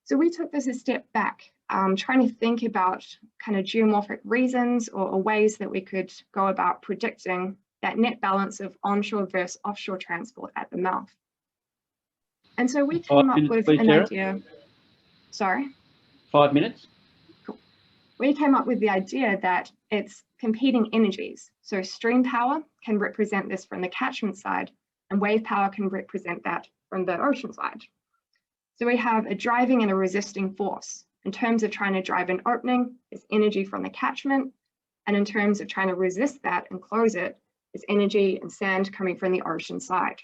So we took this a step back, trying to think about kind of geomorphic reasons or ways that we could go about predicting that net balance of onshore versus offshore transport at the mouth. And so we came up with an idea. Sorry? 5 minutes. Cool. We came up with the idea that it's competing energies. So stream power can represent this from the catchment side, and wave power can represent that from the ocean side. So we have a driving and a resisting force. In terms of trying to drive an opening, it's energy from the catchment. And in terms of trying to resist that and close it, it's energy and sand coming from the ocean side.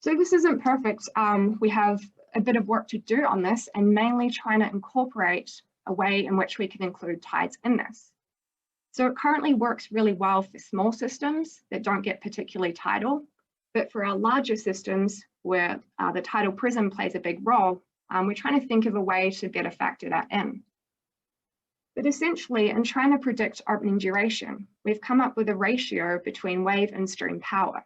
So this isn't perfect. We have a bit of work to do on this, and mainly trying to incorporate a way in which we can include tides in this. So it currently works really well for small systems that don't get particularly tidal, but for our larger systems where the tidal prism plays a big role, we're trying to think of a way to better factor that in. But essentially, in trying to predict opening duration, we've come up with a ratio between wave and stream power.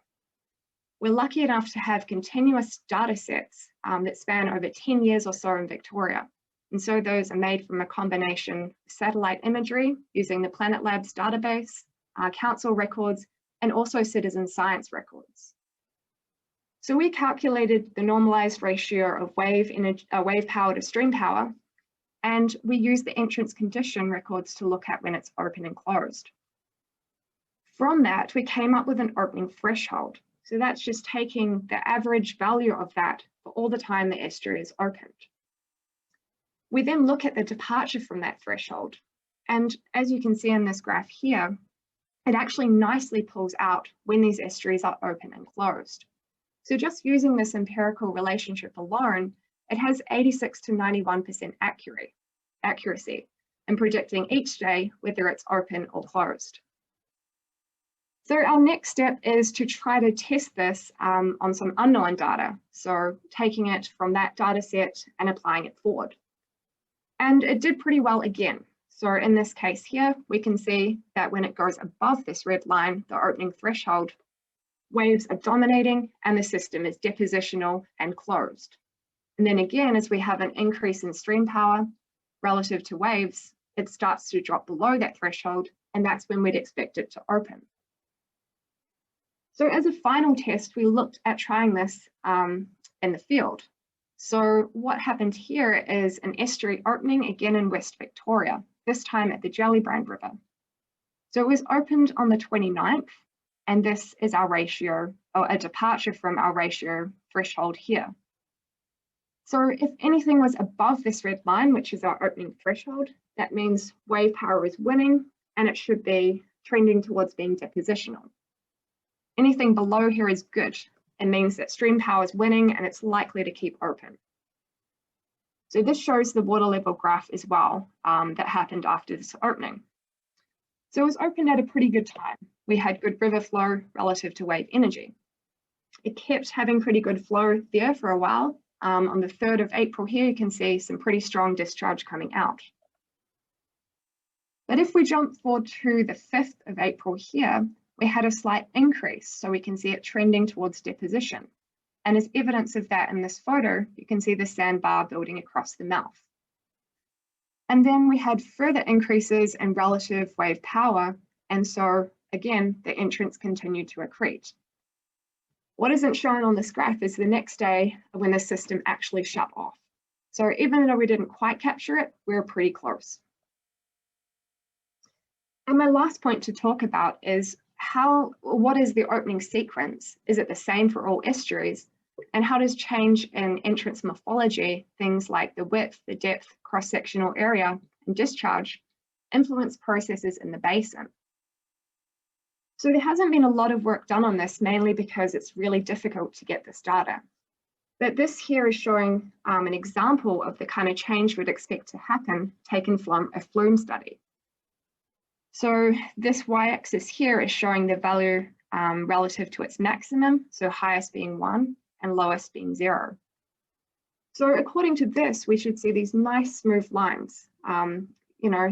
we're lucky enough to have continuous data sets that span over 10 years or so in Victoria. And so those are made from a combination of satellite imagery using the Planet Labs database, council records, and also citizen science records. So we calculated the normalized ratio of wave power to stream power, and we used the entrance condition records to look at when it's open and closed. From that, we came up with an opening threshold. So that's just taking the average value of that for all the time the estuary is opened. We then look at the departure from that threshold. And as you can see in this graph here, it actually nicely pulls out when these estuaries are open and closed. So just using this empirical relationship alone, it has 86 to 91% accuracy in predicting each day whether it's open or closed. So our next step is to try to test this on some unknown data. So taking it from that data set and applying it forward. And it did pretty well again. So in this case here, we can see that when it goes above this red line, the opening threshold, waves are dominating and the system is depositional and closed. And then again, as we have an increase in stream power relative to waves, it starts to drop below that threshold, and that's when we'd expect it to open. So as a final test, we looked at trying this in the field. So what happened here is an estuary opening again in West Victoria, this time at the Jellybrand River. So it was opened on the 29th, and this is our ratio, or a departure from our ratio threshold here. So if anything was above this red line, which is our opening threshold, that means wave power is winning and it should be trending towards being depositional. Anything below here is good. It means that stream power is winning and it's likely to keep open. So this shows the water level graph as well that happened after this opening. So it was opened at a pretty good time. We had good river flow relative to wave energy. It kept having pretty good flow there for a while. On the 3rd of April here, you can see some pretty strong discharge coming out. But if we jump forward to the 5th of April here, we had a slight increase, so we can see it trending towards deposition. And as evidence of that in this photo, you can see the sandbar building across the mouth. And then we had further increases in relative wave power, and so again, the entrance continued to accrete. What isn't shown on this graph is the next day when the system actually shut off. So even though we didn't quite capture it, we were pretty close. And my last point to talk about is what is the opening sequence? Is it the same for all estuaries? And how does change in entrance morphology, things like the width, the depth, cross-sectional area, and discharge, influence processes in the basin? So there hasn't been a lot of work done on this, mainly because it's really difficult to get this data. But this here is showing an example of the kind of change we'd expect to happen taken from a flume study. So this y-axis here is showing the value relative to its maximum, so highest being 1 and lowest being 0. So according to this, we should see these nice smooth lines,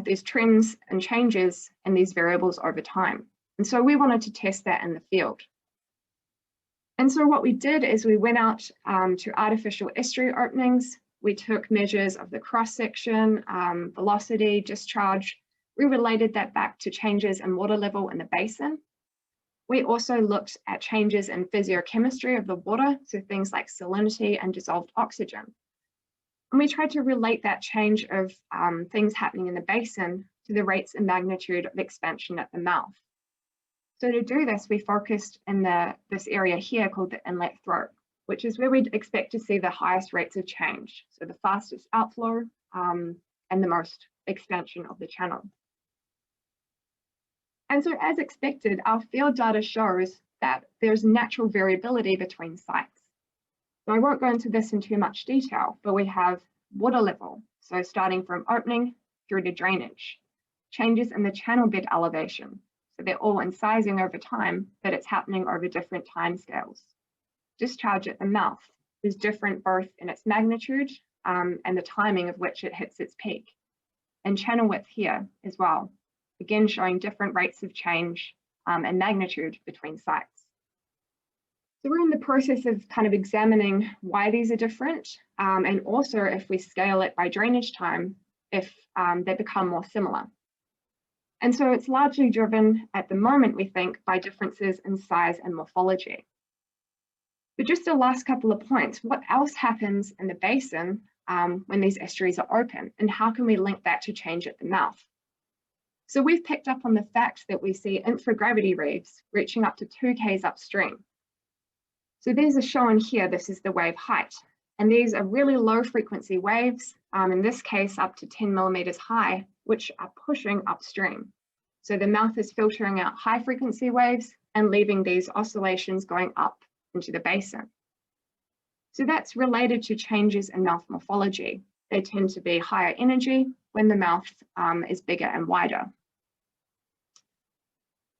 these trends and changes in these variables over time. And so we wanted to test that in the field. And so what we did is we went out to artificial estuary openings. We took measures of the cross-section, velocity, discharge. We related that back to changes in water level in the basin. We also looked at changes in physiochemistry of the water, so things like salinity and dissolved oxygen. And we tried to relate that change of things happening in the basin to the rates and magnitude of expansion at the mouth. So to do this, we focused in this area here called the inlet throat, which is where we'd expect to see the highest rates of change. So the fastest outflow and the most expansion of the channel. And so as expected, our field data shows that there's natural variability between sites. So I won't go into this in too much detail, but we have water level. So starting from opening through to drainage, changes in the channel bed elevation. So they're all incising over time, but it's happening over different timescales. Discharge at the mouth is different both in its magnitude and the timing of which it hits its peak. And channel width here as well, again showing different rates of change and magnitude between sites. So we're in the process of kind of examining why these are different, and also if we scale it by drainage time, if they become more similar. And so it's largely driven at the moment, we think, by differences in size and morphology. But just the last couple of points, what else happens in the basin when these estuaries are open, and how can we link that to change at the mouth? So we've picked up on the fact that we see infragravity reefs reaching up to 2 k's upstream. So these are shown here, this is the wave height. And these are really low frequency waves, in this case up to 10 millimeters high, which are pushing upstream. So the mouth is filtering out high frequency waves and leaving these oscillations going up into the basin. So that's related to changes in mouth morphology. They tend to be higher energy when the mouth is bigger and wider.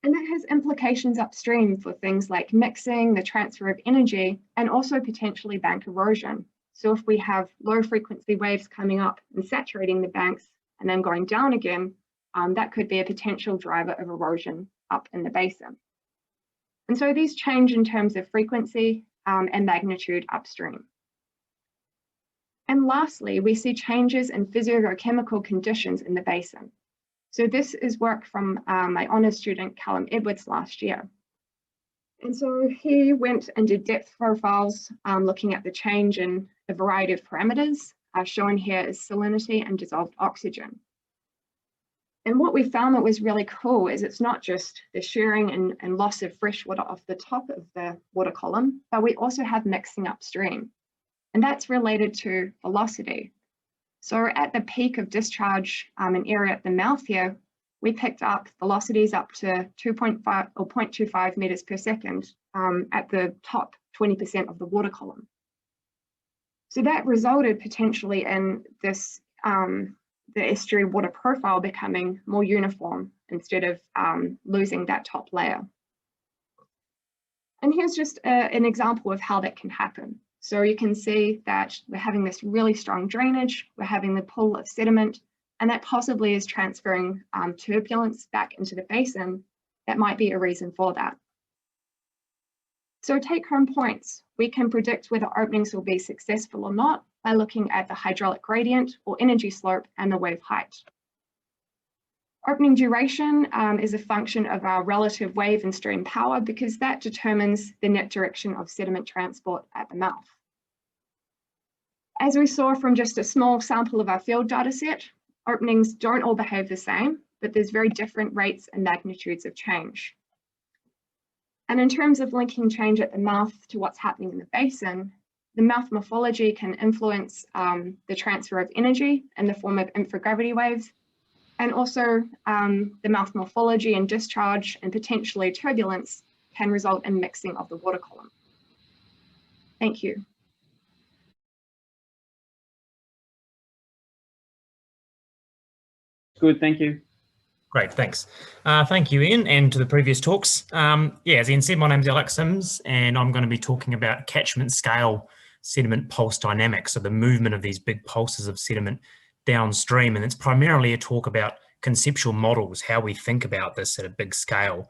And that has implications upstream for things like mixing, the transfer of energy, and also potentially bank erosion. So if we have low frequency waves coming up and saturating the banks and then going down again, that could be a potential driver of erosion up in the basin. And so these change in terms of frequency and magnitude upstream. And lastly, we see changes in physiochemical conditions in the basin. So this is work from my honours student, Callum Edwards, last year. And so he went and did depth profiles looking at the change in a variety of parameters. Shown here is salinity and dissolved oxygen. And what we found that was really cool is it's not just the shearing and loss of fresh water off the top of the water column, but we also have mixing upstream. And that's related to velocity. So at the peak of discharge an area at the mouth here, we picked up velocities up to 2.5 or 0.25 meters per second at the top 20% of the water column. So that resulted potentially in this, the estuary water profile becoming more uniform instead of losing that top layer. And here's just an example of how that can happen. So you can see that we're having this really strong drainage, we're having the pull of sediment, and that possibly is transferring turbulence back into the basin. That might be a reason for that. So take home points. We can predict whether openings will be successful or not by looking at the hydraulic gradient or energy slope and the wave height. Opening duration is a function of our relative wave and stream power because that determines the net direction of sediment transport at the mouth. As we saw from just a small sample of our field data set, openings don't all behave the same, but there's very different rates and magnitudes of change. And in terms of linking change at the mouth to what's happening in the basin, the mouth morphology can influence the transfer of energy in the form of infragravity waves, and also the mouth morphology and discharge and potentially turbulence can result in mixing of the water column. Thank you. Good, thank you. Great, thanks. Thank you, Ian, and to the previous talks. Yeah, as Ian said, my name is Alex Sims, and I'm going to be talking about catchment scale sediment pulse dynamics, so the movement of these big pulses of sediment downstream. And it's primarily a talk about conceptual models, how we think about this at a big scale,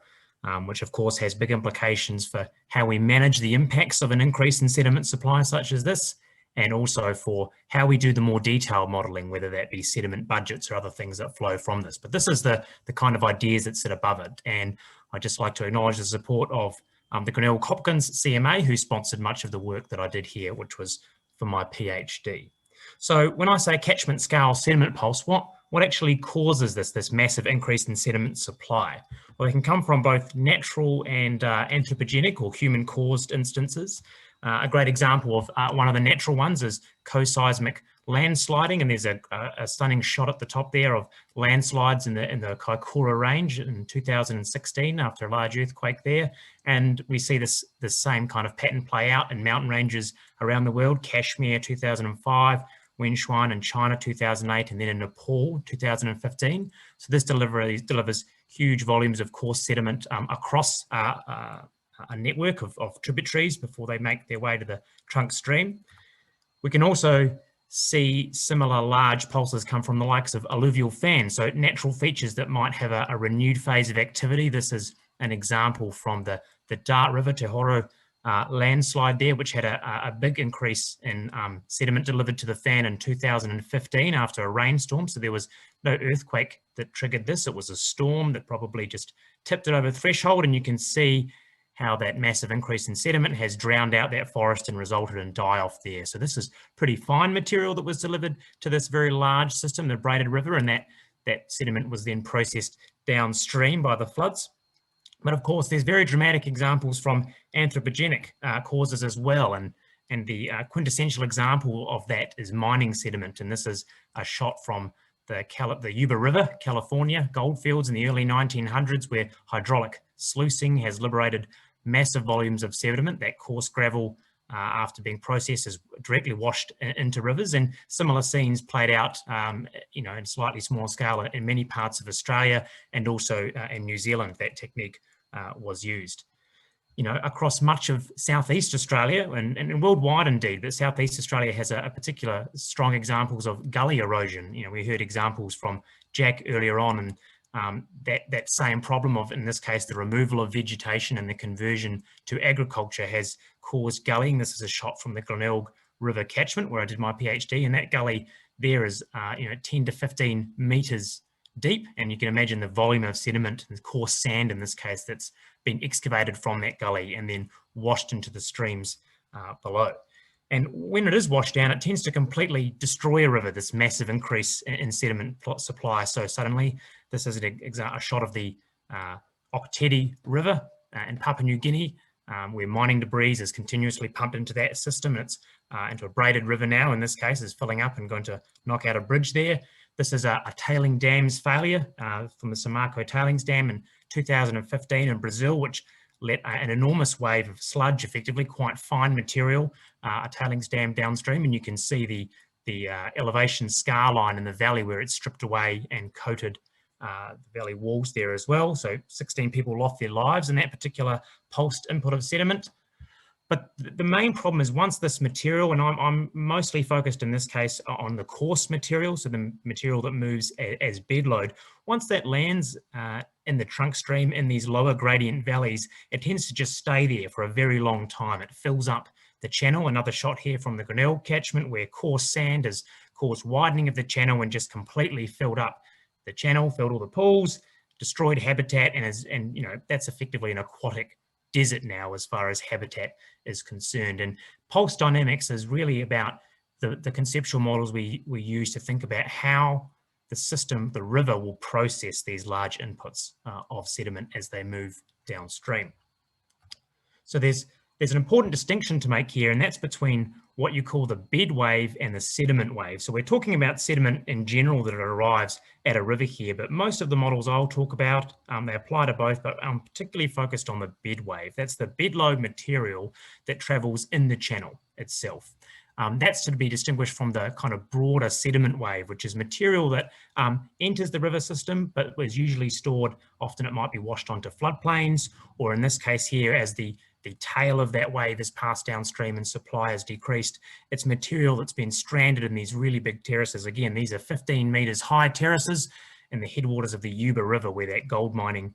which of course has big implications for how we manage the impacts of an increase in sediment supply such as this, and also for how we do the more detailed modelling, whether that be sediment budgets or other things that flow from this. But this is the kind of ideas that sit above it. And I'd just like to acknowledge the support of the Grinnell Hopkins CMA, who sponsored much of the work that I did here, which was for my PhD. So when I say catchment scale sediment pulse, what actually causes this massive increase in sediment supply? Well, it can come from both natural and anthropogenic or human-caused instances. A great example of one of the natural ones is co-seismic landsliding, and there's a stunning shot at the top there of landslides in the Kaikoura Range in 2016 after a large earthquake there. And we see this same kind of pattern play out in mountain ranges around the world: Kashmir 2005, Wenchuan in China 2008, and then in Nepal 2015. So this delivers huge volumes of coarse sediment across a network of tributaries before they make their way to the trunk stream. We can also see similar large pulses come from the likes of alluvial fans, so natural features that might have a renewed phase of activity. This is an example from the Dart River, Te Horo landslide there, which had a big increase in sediment delivered to the fan in 2015 after a rainstorm. So there was no earthquake that triggered this. It was a storm that probably just tipped it over the threshold, and you can see how that massive increase in sediment has drowned out that forest and resulted in die-off there. So this is pretty fine material that was delivered to this very large system, the Braided River, and that sediment was then processed downstream by the floods. But of course, there's very dramatic examples from anthropogenic causes as well. And the quintessential example of that is mining sediment. And this is a shot from the Yuba River, California, goldfields in the early 1900s, where hydraulic sluicing has liberated massive volumes of sediment. That coarse gravel, after being processed, is directly washed into rivers. And similar scenes played out, in slightly smaller scale in many parts of Australia, and also in New Zealand. That technique was used. Across much of Southeast Australia and worldwide indeed, but Southeast Australia has a particular strong examples of gully erosion. We heard examples from Jack earlier on, and that same problem of, in this case, the removal of vegetation and the conversion to agriculture has caused gullying. This is a shot from the Glenelg River catchment where I did my PhD, and that gully there is 10 to 15 metres deep, and you can imagine the volume of sediment and coarse sand in this case that's been excavated from that gully and then washed into the streams below. And when it is washed down, it tends to completely destroy a river, this massive increase in sediment supply so suddenly. This is a shot of the Oktedi River in Papua New Guinea, where mining debris is continuously pumped into that system. It's into a braided river now, in this case, is filling up and going to knock out a bridge there. This is a tailing dams failure from the Samarco tailings dam in 2015 in Brazil, which let an enormous wave of sludge, effectively quite fine material, a tailings dam downstream, and you can see the elevation scar line in the valley where it's stripped away and coated the valley walls there as well. So 16 people lost their lives in that particular pulsed input of sediment. But the main problem is once this material, and I'm mostly focused in this case on the coarse material, so the material that moves as bedload, once that lands in the trunk stream in these lower gradient valleys, it tends to just stay there for a very long time. It fills up the channel. Another shot here from the Glenelg catchment where coarse sand has caused widening of the channel and just completely filled up the channel, filled all the pools, destroyed habitat, and that's effectively an aquatic desert now as far as habitat is concerned. And pulse dynamics is really about the conceptual models we use to think about how the system, the river, will process these large inputs of sediment as they move downstream. So there's an important distinction to make here, and that's between what you call the bed wave and the sediment wave. So we're talking about sediment in general that it arrives at a river here, but most of the models I'll talk about, they apply to both, but I'm particularly focused on the bed wave. That's the bedload material that travels in the channel itself. That's to be distinguished from the kind of broader sediment wave, which is material that enters the river system, but was usually stored. Often it might be washed onto floodplains, or in this case here, as the tail of that wave is passed downstream and supply has decreased, it's material that's been stranded in these really big terraces. Again, these are 15 metres high terraces in the headwaters of the Yuba River where that gold mining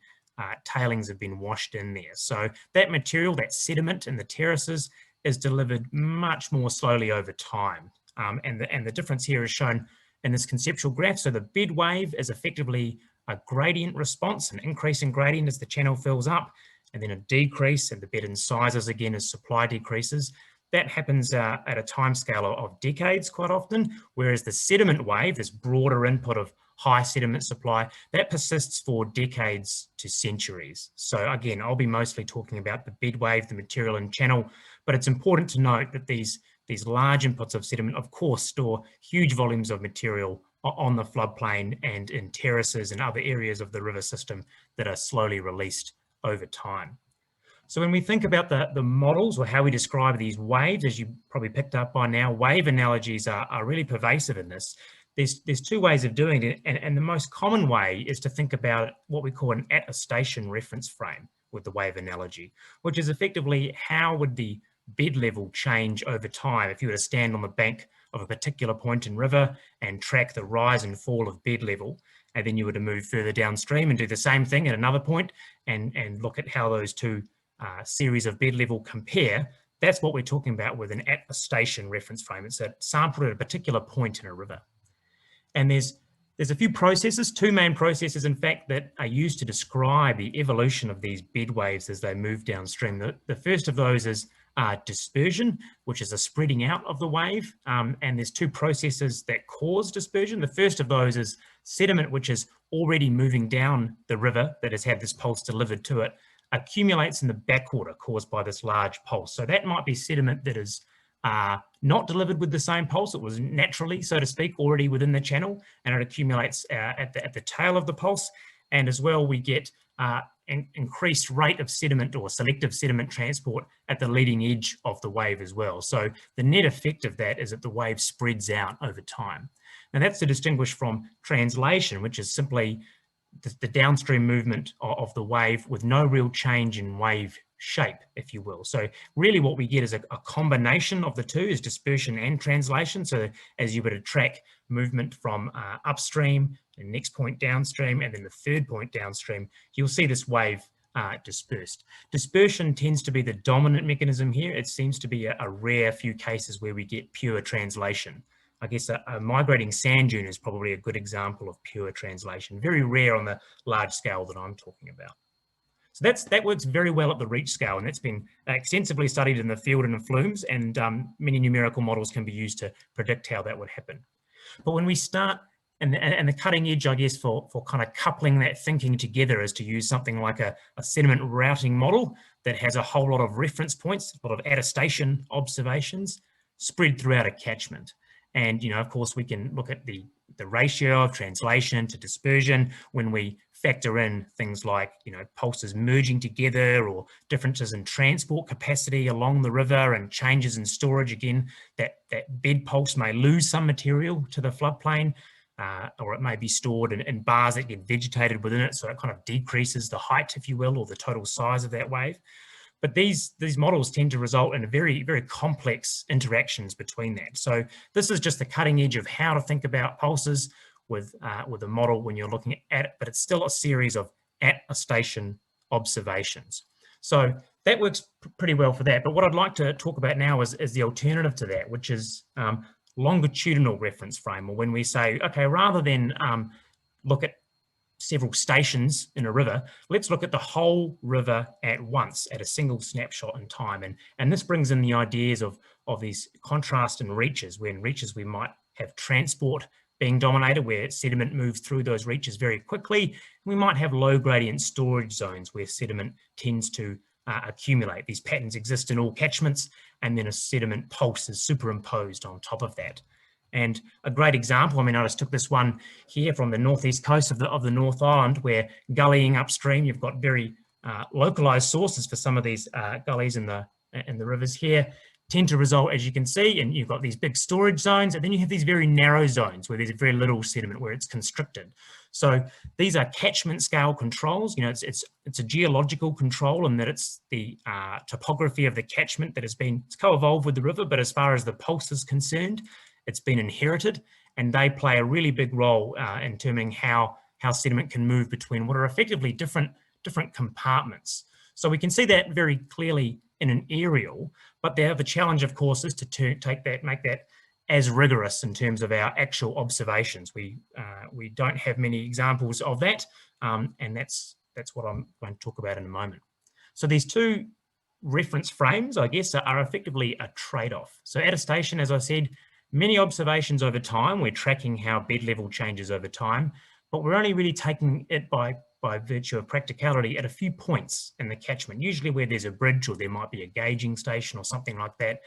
tailings have been washed in there. So that material, that sediment in the terraces, is delivered much more slowly over time. And the difference here is shown in this conceptual graph. So the bed wave is effectively a gradient response, an increase in gradient as the channel fills up, and then a decrease in the bed incisors again as supply decreases. That happens at a timescale of decades quite often, whereas the sediment wave, this broader input of high sediment supply, that persists for decades to centuries. So again, I'll be mostly talking about the bed wave, the material in channel, but it's important to note that these large inputs of sediment, of course, store huge volumes of material on the floodplain and in terraces and other areas of the river system that are slowly released over time. So when we think about the models or how we describe these waves, as you probably picked up by now, wave analogies are really pervasive in this. There's two ways of doing it, and the most common way is to think about what we call an attestation reference frame with the wave analogy, which is effectively how would the bed level change over time if you were to stand on the bank of a particular point in river and track the rise and fall of bed level, and then you were to move further downstream and do the same thing at another point and look at how those two series of bed level compare, that's what we're talking about with an at-a-station reference frame. It's a sample at a particular point in a river. And there's a few processes, two main processes, in fact, that are used to describe the evolution of these bed waves as they move downstream. The first of those is dispersion, which is a spreading out of the wave. And there's two processes that cause dispersion. The first of those is sediment, which is already moving down the river that has had this pulse delivered to it, accumulates in the backwater caused by this large pulse. So that might be sediment that is not delivered with the same pulse. It was naturally, so to speak, already within the channel, and it accumulates at the tail of the pulse. And as well, we get increased rate of sediment or selective sediment transport at the leading edge of the wave as well. So the net effect of that is that the wave spreads out over time. And that's to distinguish from translation, which is simply the downstream movement of the wave with no real change in wave shape, if you will. So really what we get is a combination of the two, is dispersion and translation. So as you would track movement from upstream, the next point downstream, and then the third point downstream, you'll see this wave dispersed. Dispersion tends to be the dominant mechanism here. It seems to be a rare few cases where we get pure translation. I guess a migrating sand dune is probably a good example of pure translation. Very rare on the large scale that I'm talking about. So that works very well at the reach scale, and that's been extensively studied in the field and in flumes, and many numerical models can be used to predict how that would happen. But when we start, and the cutting edge, I guess, for kind of coupling that thinking together is to use something like a sediment routing model that has a whole lot of reference points, a lot of at-a-station observations spread throughout a catchment. And, you know, of course, we can look at the ratio of translation to dispersion when we factor in things like, you know, pulses merging together or differences in transport capacity along the river and changes in storage. Again, that bed pulse may lose some material to the floodplain, or it may be stored in bars that get vegetated within it. So it kind of decreases the height, if you will, or the total size of that wave. But these models tend to result in very, very complex interactions between that. So this is just the cutting edge of how to think about pulses with a model when you're looking at it, but it's still a series of at-a-station observations. So that works pretty well for that. But what I'd like to talk about now is the alternative to that, which is longitudinal reference frame, or when we say, okay, rather than look at several stations in a river, let's look at the whole river at once at a single snapshot in time. And this brings in the ideas of these contrast and reaches, where in reaches we might have transport being dominated, where sediment moves through those reaches very quickly. We might have low gradient storage zones where sediment tends to accumulate. These patterns exist in all catchments, and then a sediment pulse is superimposed on top of that. And a great example, I mean, I just took this one here from the northeast coast of the North Island, where gullying upstream, you've got very localized sources for some of these gullies in the rivers here, tend to result, as you can see, and you've got these big storage zones, and then you have these very narrow zones where there's very little sediment, where it's constricted. So these are catchment scale controls. You know, it's a geological control, in that it's the topography of the catchment that has been co-evolved with the river, but as far as the pulse is concerned, it's been inherited, and they play a really big role in determining how sediment can move between what are effectively different compartments. So we can see that very clearly in an aerial, but the challenge, of course, is to make that as rigorous in terms of our actual observations. We don't have many examples of that, and that's what I'm going to talk about in a moment. So these two reference frames, I guess, are effectively a trade-off. So at a station, as I said, many observations over time. We're tracking how bed level changes over time, but we're only really taking it by virtue of practicality at a few points in the catchment, usually where there's a bridge or there might be a gauging station or something like that.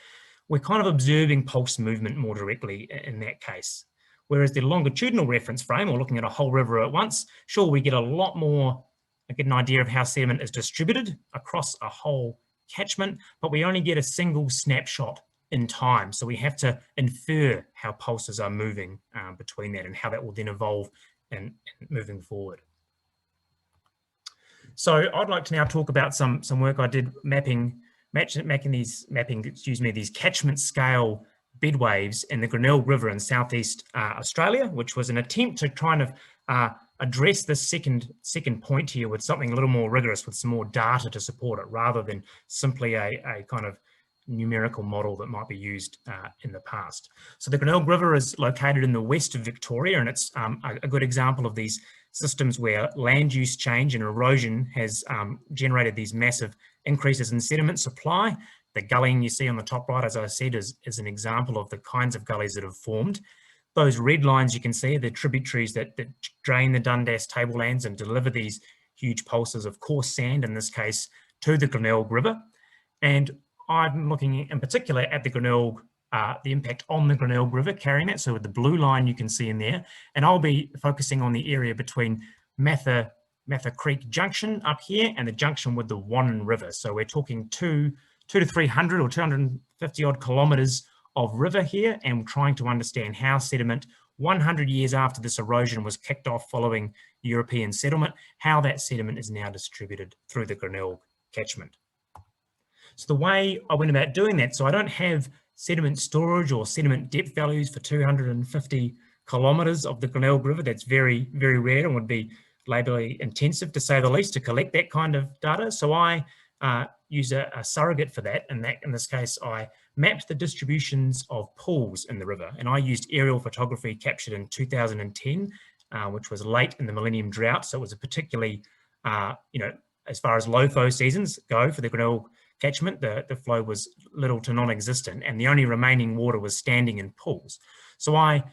We're kind of observing pulse movement more directly in that case. Whereas the longitudinal reference frame, or looking at a whole river at once, sure, we get a lot more, get an idea of how sediment is distributed across a whole catchment, but we only get a single snapshot in time. So we have to infer how pulses are moving between that, and how that will then evolve and moving forward. So I'd like to now talk about some work I did mapping these catchment scale bed waves in the Grinnell River in southeast Australia, which was an attempt to kind of address this second point here with something a little more rigorous, with some more data to support it, rather than simply a kind of numerical model that might be used in the past. So the Glenelg River is located in the west of Victoria, and it's a good example of these systems where land use change and erosion has generated these massive increases in sediment supply. The gullying you see on the top right, as I said, is an example of the kinds of gullies that have formed. Those red lines you can see are the tributaries that drain the Dundas tablelands and deliver these huge pulses of coarse sand, in this case, to the Glenelg River. And I'm looking in particular at the Glenelg, the impact on the Glenelg River carrying that. So with the blue line you can see in there, and I'll be focusing on the area between Mather Creek Junction up here and the junction with the Wannon River. So we're talking 200 to 300 or 250 odd kilometres of river here, and trying to understand how sediment 100 years after this erosion was kicked off following European settlement, how that sediment is now distributed through the Glenelg catchment. So the way I went about doing that, so I don't have sediment storage or sediment depth values for 250 kilometres of the Glenelg River. That's very, very rare and would be labour intensive, to say the least, to collect that kind of data. So I use a surrogate for that, and in this case I mapped the distributions of pools in the river, and I used aerial photography captured in 2010, which was late in the millennium drought. So it was a particularly, as far as low flow seasons go for the Glenelg catchment, the flow was little to non-existent, and the only remaining water was standing in pools. So I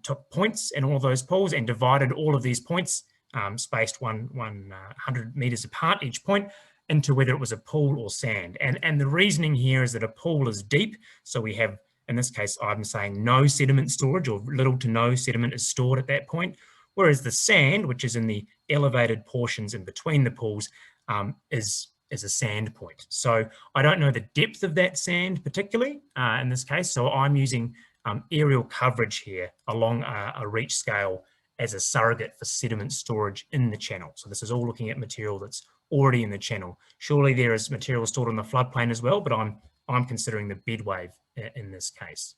took points in all of those pools and divided all of these points, spaced 100 metres apart each point, into whether it was a pool or sand. And the reasoning here is that a pool is deep, so we have, in this case, I'm saying no sediment storage, or little to no sediment is stored at that point, whereas the sand, which is in the elevated portions in between the pools, is a sand point. So I don't know the depth of that sand particularly in this case, so I'm using aerial coverage here along a reach scale as a surrogate for sediment storage in the channel. So this is all looking at material that's already in the channel. Surely there is material stored on the floodplain as well, but I'm considering the bed wave in this case.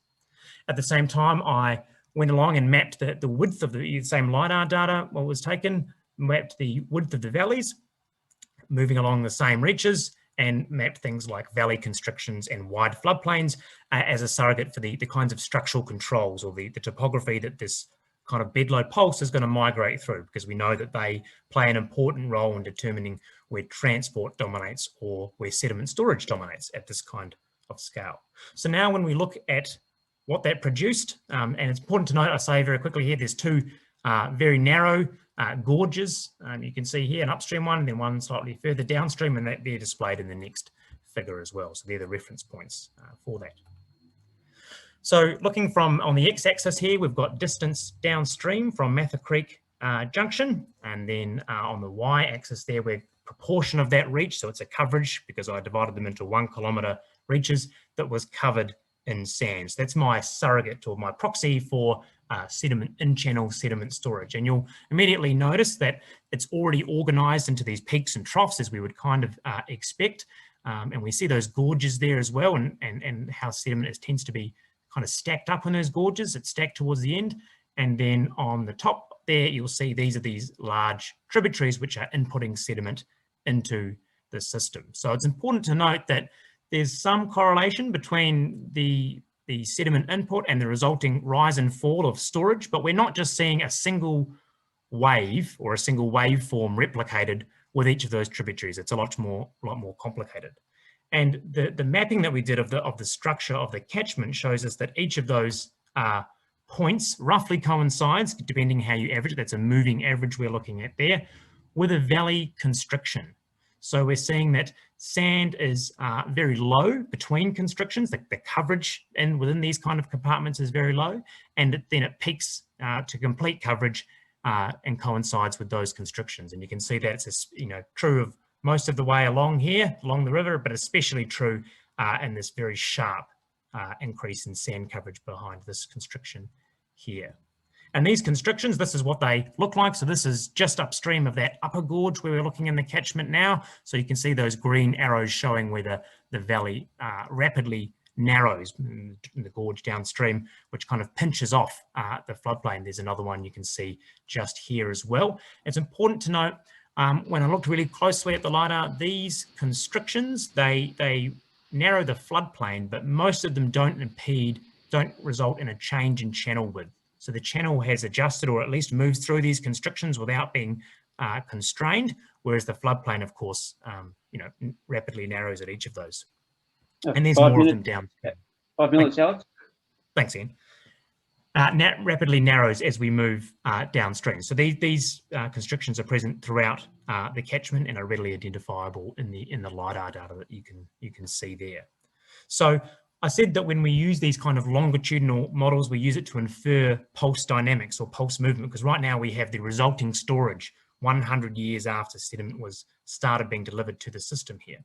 At the same time, I went along and mapped the width of the same LiDAR data what was taken, mapped the width of the valleys, moving along the same reaches, and mapped things like valley constrictions and wide floodplains as a surrogate for the kinds of structural controls, or the topography that this kind of bedload pulse is going to migrate through, because we know that they play an important role in determining where transport dominates or where sediment storage dominates at this kind of scale. So now when we look at what that produced, and it's important to note, I say very quickly here, there's two very narrow gorges. You can see here an upstream one, and then one slightly further downstream, and they're displayed in the next figure as well. So they're the reference points for that. So looking from on the x-axis here, we've got distance downstream from Mather Creek Junction, and then on the y-axis there, we're proportion of that reach. So it's a coverage, because I divided them into 1 kilometre reaches, that was covered in sand. So that's my surrogate, or my proxy for sediment in-channel sediment storage. And you'll immediately notice that it's already organised into these peaks and troughs, as we would kind of expect. And we see those gorges there as well, and how sediment tends to be kind of stacked up in those gorges. It's stacked towards the end. And then on the top there, you'll see these are these large tributaries which are inputting sediment into the system. So it's important to note that there's some correlation between the sediment input and the resulting rise and fall of storage, but we're not just seeing a single wave or a single waveform replicated with each of those tributaries. It's a lot more complicated. And the mapping that we did of the structure of the catchment shows us that each of those points roughly coincides, depending how you average. That's a moving average we're looking at there, with a valley constriction. So we're seeing that sand is very low between constrictions. The coverage within these kind of compartments is very low, and then it peaks to complete coverage and coincides with those constrictions. And you can see that's true of most of the way along here, along the river, but especially true in this very sharp increase in sand coverage behind this constriction here. And these constrictions, this is what they look like. So this is just upstream of that upper gorge where we're looking in the catchment now. So you can see those green arrows showing where the valley rapidly narrows in the gorge downstream, which kind of pinches off the floodplain. There's another one you can see just here as well. It's important to note, when I looked really closely at the LiDAR, these constrictions, they narrow the floodplain, but most of them don't result in a change in channel width. So the channel has adjusted, or at least moves through these constrictions without being constrained, whereas the floodplain, of course, rapidly narrows at each of those. And there's more of them down. 5 minutes, Alex. Thanks, Ian. Rapidly narrows as we move downstream. So these constrictions are present throughout the catchment and are readily identifiable in the LiDAR data that you can see there. So I said that when we use these kind of longitudinal models, we use it to infer pulse dynamics or pulse movement, because right now we have the resulting storage 100 years after sediment was started being delivered to the system here.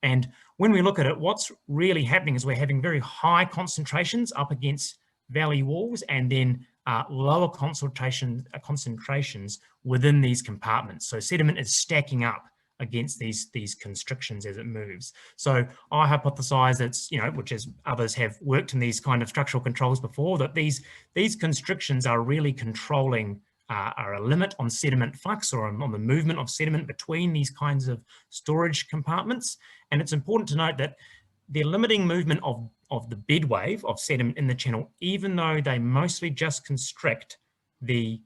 And when we look at it, what's really happening is we're having very high concentrations up against valley walls, and then lower concentrations within these compartments. So sediment is stacking up against these constrictions as it moves. So I hypothesize that's, which is others have worked in these kind of structural controls before, that these constrictions are really controlling are a limit on sediment flux, or on the movement of sediment between these kinds of storage compartments. And it's important to note that they're limiting movement of the bed wave of sediment in the channel, even though they mostly just constrict the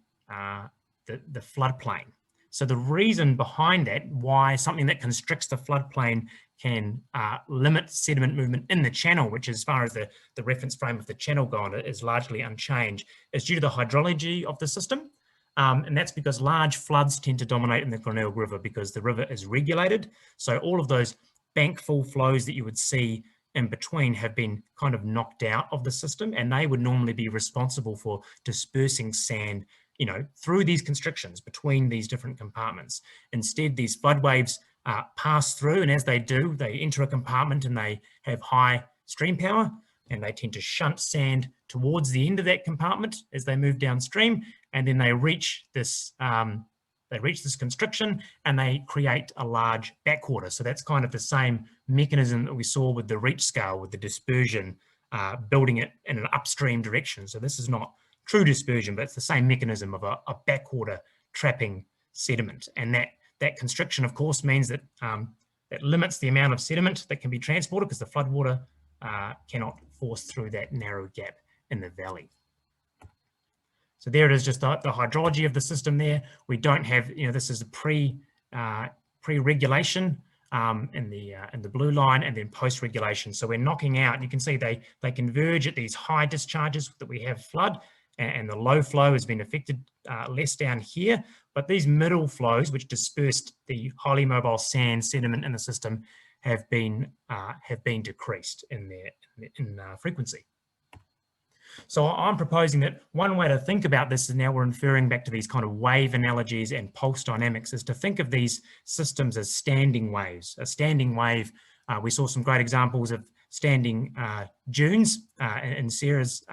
floodplain. So the reason behind that, why something that constricts the floodplain can limit sediment movement in the channel, which as far as the reference frame of the channel gone is largely unchanged, is due to the hydrology of the system. And that's because large floods tend to dominate in the Glenelg River because the river is regulated. So all of those bankful flows that you would see in between have been kind of knocked out of the system, and they would normally be responsible for dispersing sand, through these constrictions between these different compartments. Instead, these flood waves pass through, and as they do, they enter a compartment and they have high stream power, and they tend to shunt sand towards the end of that compartment as they move downstream, and then they reach this constriction and they create a large backwater. So that's kind of the same mechanism that we saw with the reach scale, with the dispersion, building it in an upstream direction. So this is not true dispersion, but it's the same mechanism of a backwater trapping sediment. And that constriction, of course, means that that limits the amount of sediment that can be transported, because the floodwater cannot force through that narrow gap in the valley. So there it is, just the hydrology of the system there. We don't have, this is a pre-regulation in the blue line, and then post-regulation. So we're knocking out, you can see they converge at these high discharges that we have flood, and the low flow has been affected less down here. But these middle flows, which dispersed the highly mobile sand sediment in the system, have been decreased in frequency. So I'm proposing that one way to think about this, is now we're inferring back to these kind of wave analogies and pulse dynamics, is to think of these systems as standing waves. A standing wave, we saw some great examples of standing dunes in Sarah's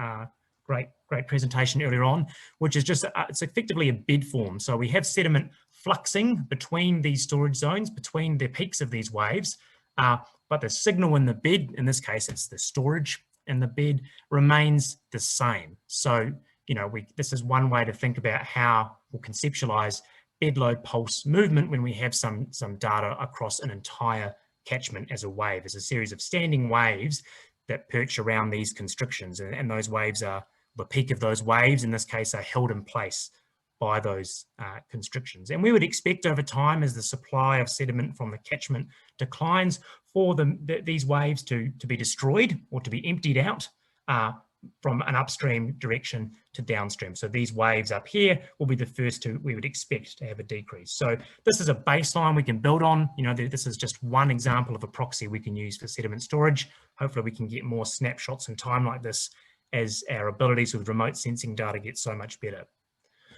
great presentation earlier on, which is just, it's effectively a bed form. So we have sediment fluxing between these storage zones, between the peaks of these waves, but the signal in the bed, in this case, it's the storage in the bed, remains the same. So, this is one way to think about how we'll conceptualize bed load pulse movement when we have some data across an entire catchment as a wave, as a series of standing waves that perch around these constrictions. And those waves are, the peak of those waves in this case, are held in place by those constrictions. And we would expect over time, as the supply of sediment from the catchment declines, for these waves to be destroyed or to be emptied out from an upstream direction to downstream. So these waves up here will be the first we would expect to have a decrease. So this is a baseline we can build on. This is just one example of a proxy we can use for sediment storage. Hopefully we can get more snapshots in time like this as our abilities with remote sensing data get so much better.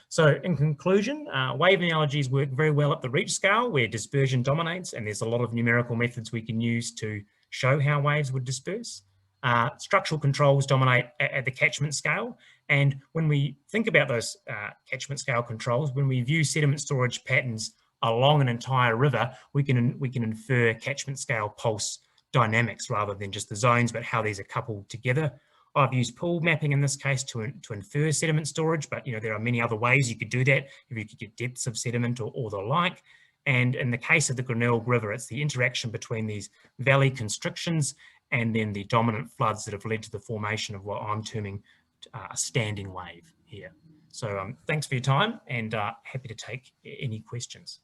So in conclusion, wave analogies work very well at the reach scale, where dispersion dominates, and there's a lot of numerical methods we can use to show how waves would disperse. Structural controls dominate at the catchment scale, and when we think about those catchment scale controls, when we view sediment storage patterns along an entire river, we can infer catchment scale pulse dynamics rather than just the zones, but how these are coupled together. I've used pool mapping in this case to infer sediment storage, but there are many other ways you could do that if you could get depths of sediment or the like. And in the case of the Glenelg River, it's the interaction between these valley constrictions and then the dominant floods that have led to the formation of what I'm terming a standing wave here. So thanks for your time, and happy to take any questions.